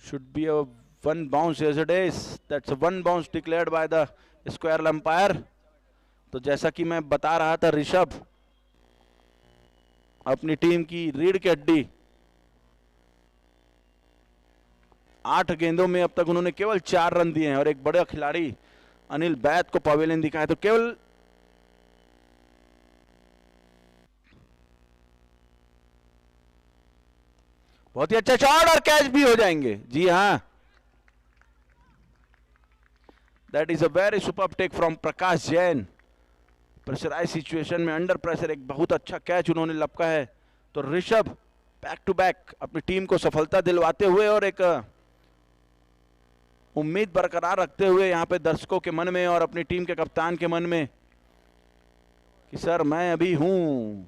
should be a one bounce as it is, that's one bounce declared by the square umpire. तो जैसा कि मैं बता रहा था, ऋषभ अपनी टीम की रीढ़ की हड्डी। 8 गेंदों में अब तक उन्होंने केवल 4 रन दिए हैं और एक बड़े खिलाड़ी अनिल बैद को पवेलियन दिखा है। तो केवल बहुत ही अच्छा शॉट और कैच भी हो जाएंगे। जी हां, that is a very super take from Prakash Jain. Pressurise situation में अंडर प्रेशर एक बहुत अच्छा कैच उन्होंने लपका है। तो ऋषभ बैक टू बैक अपनी टीम को सफलता दिलवाते हुए और एक उम्मीद बरकरार रखते हुए यहां पे दर्शकों के मन में और अपनी टीम के कप्तान के मन में कि सर मैं अभी हूं।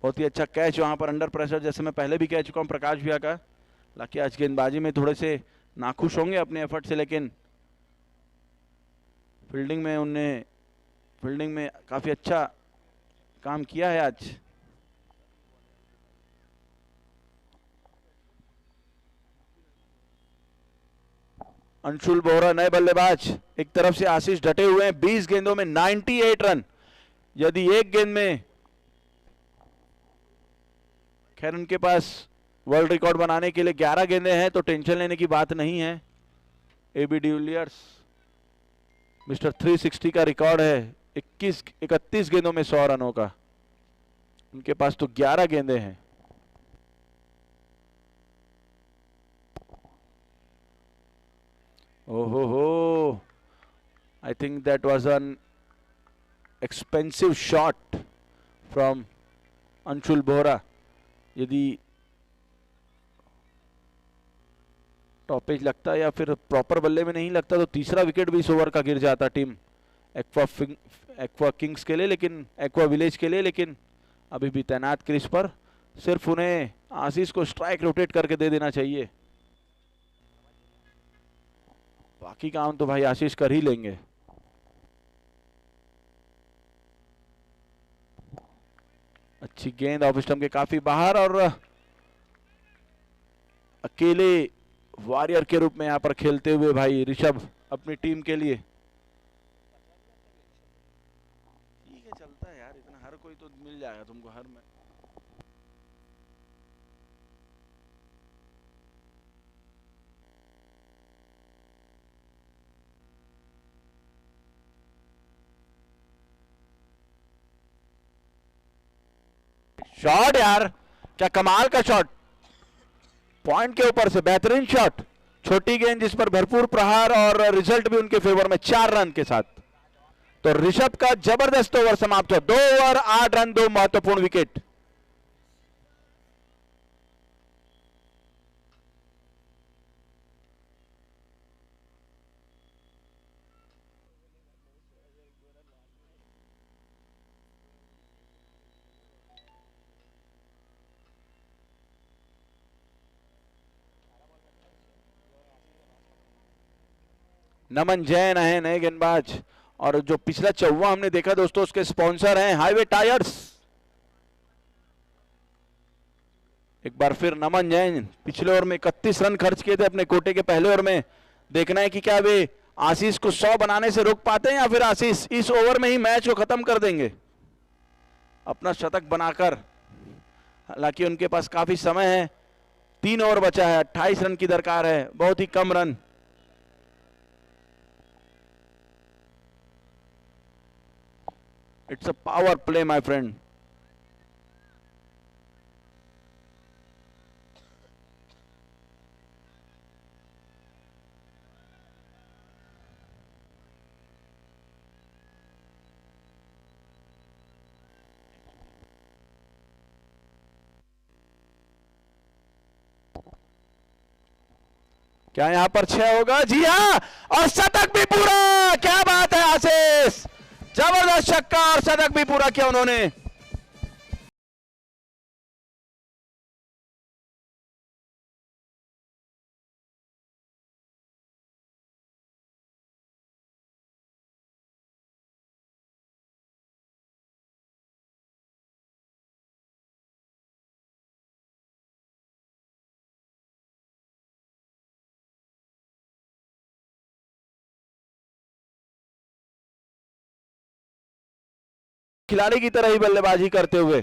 बहुत ही अच्छा कैच वहां पर अंडर प्रेशर, जैसे मैं पहले भी कह चुका हूं प्रकाश भैया का। हालांकि आज गेंदबाजी में थोड़े से नाखुश होंगे अपने एफर्ट से, लेकिन फील्डिंग में काफी अच्छा काम किया है आज। अंशुल बोहरा नए बल्लेबाज, एक तरफ से आशीष डटे हुए हैं, 20 गेंदों में 98 रन। यदि एक गेंद में, खैर उनके पास वर्ल्ड रिकॉर्ड बनाने के लिए 11 गेंदें हैं तो टेंशन लेने की बात नहीं है। एबी डिविलियर्स मिस्टर 360 का रिकॉर्ड है 31 गेंदों में 100 रनों का, उनके पास तो 11 गेंदें हैं। ओहो हो, I think that was an expensive shot from Anshul Bohra. यदि टॉपेज लगता या फिर प्रॉपर बल्ले में नहीं लगता तो तीसरा विकेट भी इस ओवर का गिर जाता टीम एक्वा किंग्स के लिए, लेकिन एक्वा विलेज के लिए। लेकिन अभी भी तैनात क्रीज पर, सिर्फ उन्हें आशीष को स्ट्राइक रोटेट करके दे देना चाहिए, बाकी काम तो भाई आशीष कर ही लेंगे। अच्छी गेंद ऑफ स्टंप के काफी बाहर, और अकेले वॉरियर के रूप में यहां पर खेलते हुए भाई ऋषभ अपनी टीम के लिए। ठीक है, चलता है यार, इतना हर कोई तो मिल जाएगा तुमको हर में। शॉट यार, क्या कमाल का शॉट, पॉइंट के ऊपर से बेहतरीन शॉट, छोटी गेंद जिस पर भरपूर प्रहार, और रिजल्ट भी उनके फेवर में 4 रन के साथ। तो ऋषभ का जबरदस्त ओवर समाप्त हुआ, 2 ओवर 8 रन, 2 महत्वपूर्ण विकेट। नमन जैन है नए गेंदबाज, और जो पिछला 54 हमने देखा दोस्तों, उसके स्पॉन्सर हैं हाईवे टायर्स। एक बार फिर नमन जैन पिछले ओवर में 31 रन खर्च किए थे अपने कोटे के पहले ओवर में। देखना है कि क्या वे आशीष को 100 बनाने से रोक पाते हैं, या फिर आशीष इस ओवर में ही मैच को खत्म कर देंगे अपना शतक बनाकर। हालांकि उनके पास काफी समय है, 3 ओवर बचा है, 28 रन की दरकार है, बहुत ही कम run. It's a power play, my friend. क्या यहां पर 6 होगा? जी हां, और शतक भी पूरा, क्या बात है आशीष, जबरदस्त छक्का और शतक भी पूरा किया उन्होंने। खिलाड़ी की तरह ही बल्लेबाजी करते हुए,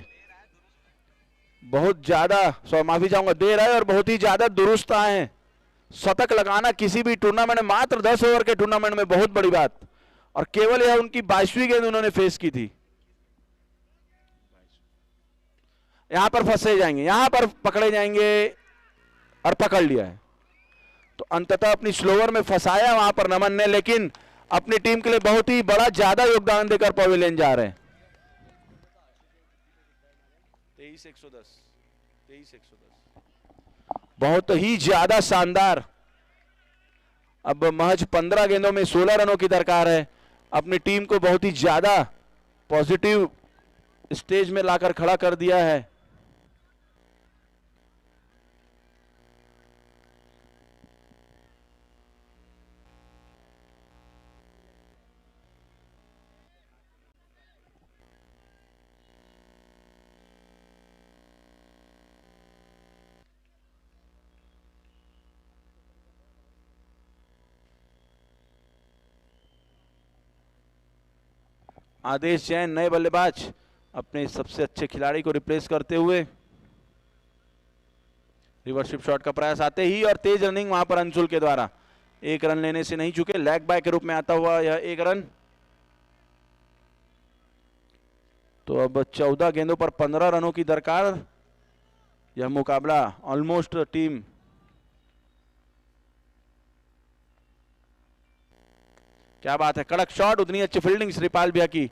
बहुत ज्यादा, माफी चाहूंगा, देर है और बहुत ही ज्यादा दुरुस्त आए हैं। शतक लगाना किसी भी टूर्नामेंट में, मात्र 10 ओवर के टूर्नामेंट में, बहुत बड़ी बात, और केवल यह उनकी 22वीं गेंद उन्होंने फेस की थी। यहां पर फंसे जाएंगे, यहां पर पकड़े जाएंगे, और पकड़ लिया है। तो अंततः अपनी स्लोवर में फंसाया वहां पर नमन ने, लेकिन अपनी टीम के लिए बहुत ही बड़ा ज्यादा योगदान देकर पवेलियन जा रहे हैं। 23-110 बहुत ही ज्यादा शानदार। अब महज 15 गेंदों में 16 रनों की दरकार है, अपनी टीम को बहुत ही ज्यादा पॉजिटिव स्टेज में लाकर खड़ा कर दिया है। आदेश जैन नए बल्लेबाज अपने सबसे अच्छे खिलाड़ी को रिप्लेस करते हुए। रिवर्सिप शॉट का प्रयास आते ही और तेज रनिंग वहां पर अंशुल के द्वारा, एक रन लेने से नहीं चुके, लेग बाय के रूप में आता हुआ यह एक रन। तो अब 14 गेंदों पर 15 रनों की दरकार। यह मुकाबला ऑलमोस्ट टीम क्या बात है, कड़क शॉट, उतनी अच्छी फील्डिंग श्रीपाल भैया की।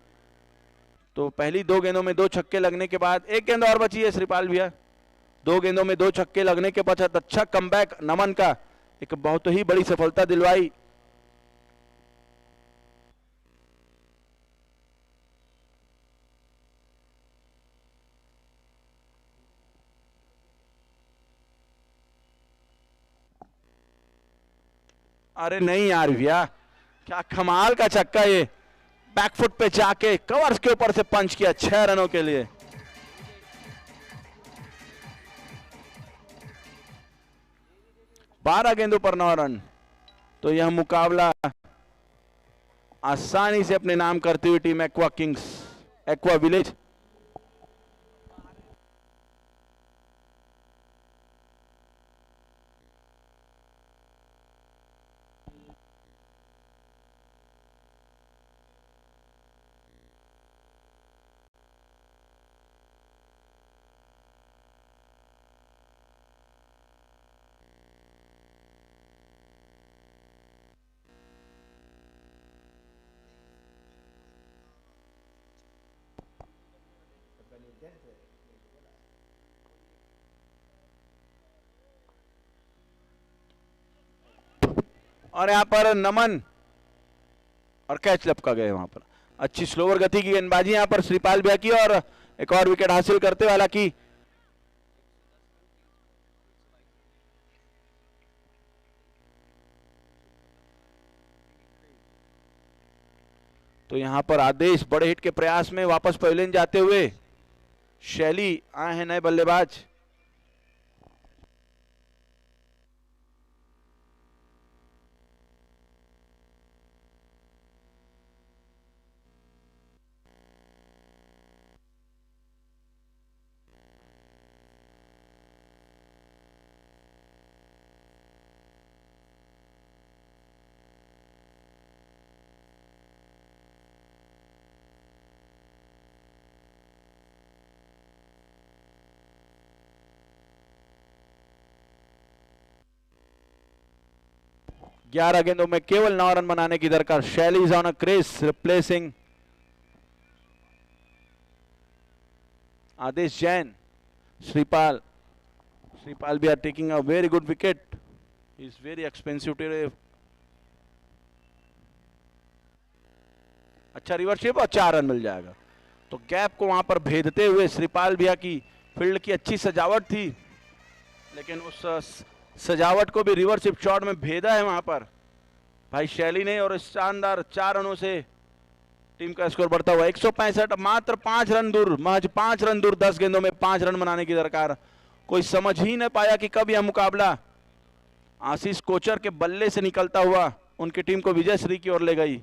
तो पहली 2 गेंदों में 2 छक्के लगने के बाद एक गेंद और बची है श्रीपाल भैया। 2 गेंदों में 2 छक्के लगने के पश्चात अच्छा कमबैक नमन का, एक बहुत ही बड़ी सफलता दिलवाई। अरे नहीं यार भैया, क्या कमाल का छक्का, ये बैकफुट पे जाके कवर्स के ऊपर से पंच किया 6 रनों के लिए। बारह गेंदों पर 9 रन। तो यह मुकाबला आसानी से अपने नाम करती हुई team aqua Kings, aqua village और यहां पर नमन और कैच लपका गए वहां पर। अच्छी स्लोवर गति की गेंदबाजी यहां पर श्रीपाल भैया की और एक और विकेट हासिल करते वाला की। तो यहां पर आदेश बड़े हिट के प्रयास में वापस पवेलियन जाते हुए। शैली आए हैं नए बल्लेबाज। ग्यारह गेंदों में केवल 9 रन बनाने की दरकार। Shaily is on a crease, replacing Adesh Jain. Shripal भी are taking a very good wicket, is very expensive too. अच्छा रिवर्सिप और 4 रन मिल जाएगा। तो गैप को वहां पर भेदते हुए श्रीपाल भैया की फील्ड की अच्छी सजावट थी, लेकिन उस सजावट को भी रिवर्सिप शॉट में भेदा है वहां पर भाई शैली ने, और इस शानदार 4 रनों से टीम का स्कोर बढ़ता हुआ 165, मात्र 5 रन दूर, महज 5 रन दूर। 10 गेंदों में 5 रन बनाने की दरकार। कोई समझ ही न पाया कि कब यह मुकाबला आशीष कोचर के बल्ले से निकलता हुआ उनकी टीम को विजय श्री की ओर ले गई।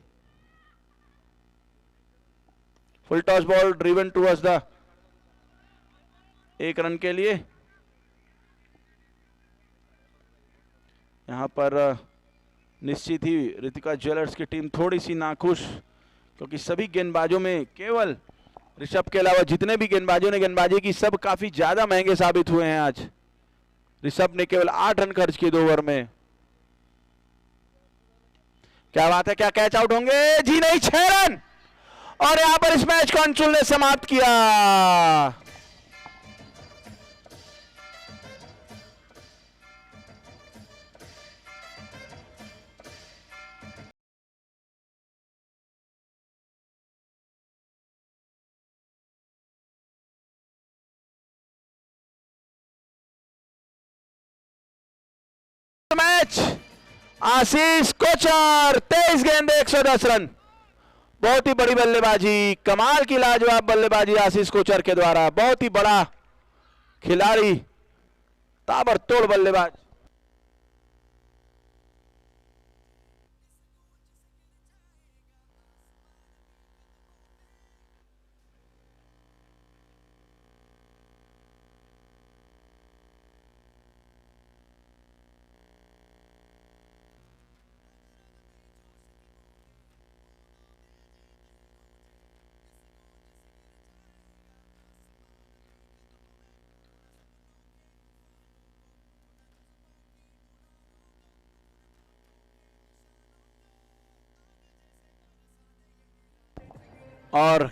Full toss ball driven towards the 1 run के लिए। यहां पर निश्चित ही रितिका ज्वेलर्स की टीम थोड़ी सी नाखुश, क्योंकि सभी गेंदबाजों में केवल ऋषभ के अलावा जितने भी गेंदबाजों ने गेंदबाजी की सब काफी ज्यादा महंगे साबित हुए हैं आज। ऋषभ ने केवल 8 रन खर्च किए 2 ओवर में। क्या बात है, क्या कैच आउट होंगे? जी नहीं, 6 रन। और यहां पर इस मैच को अंशुल ने समाप्त किया। मैच आशीष कोचर 23 गेंद 110 रन। बहुत ही बड़ी बल्लेबाजी, कमाल की लाजवाब बल्लेबाजी आशीष कोचर के द्वारा। बहुत ही बड़ा खिलाड़ी, ताबड़तोड़ बल्लेबाज। और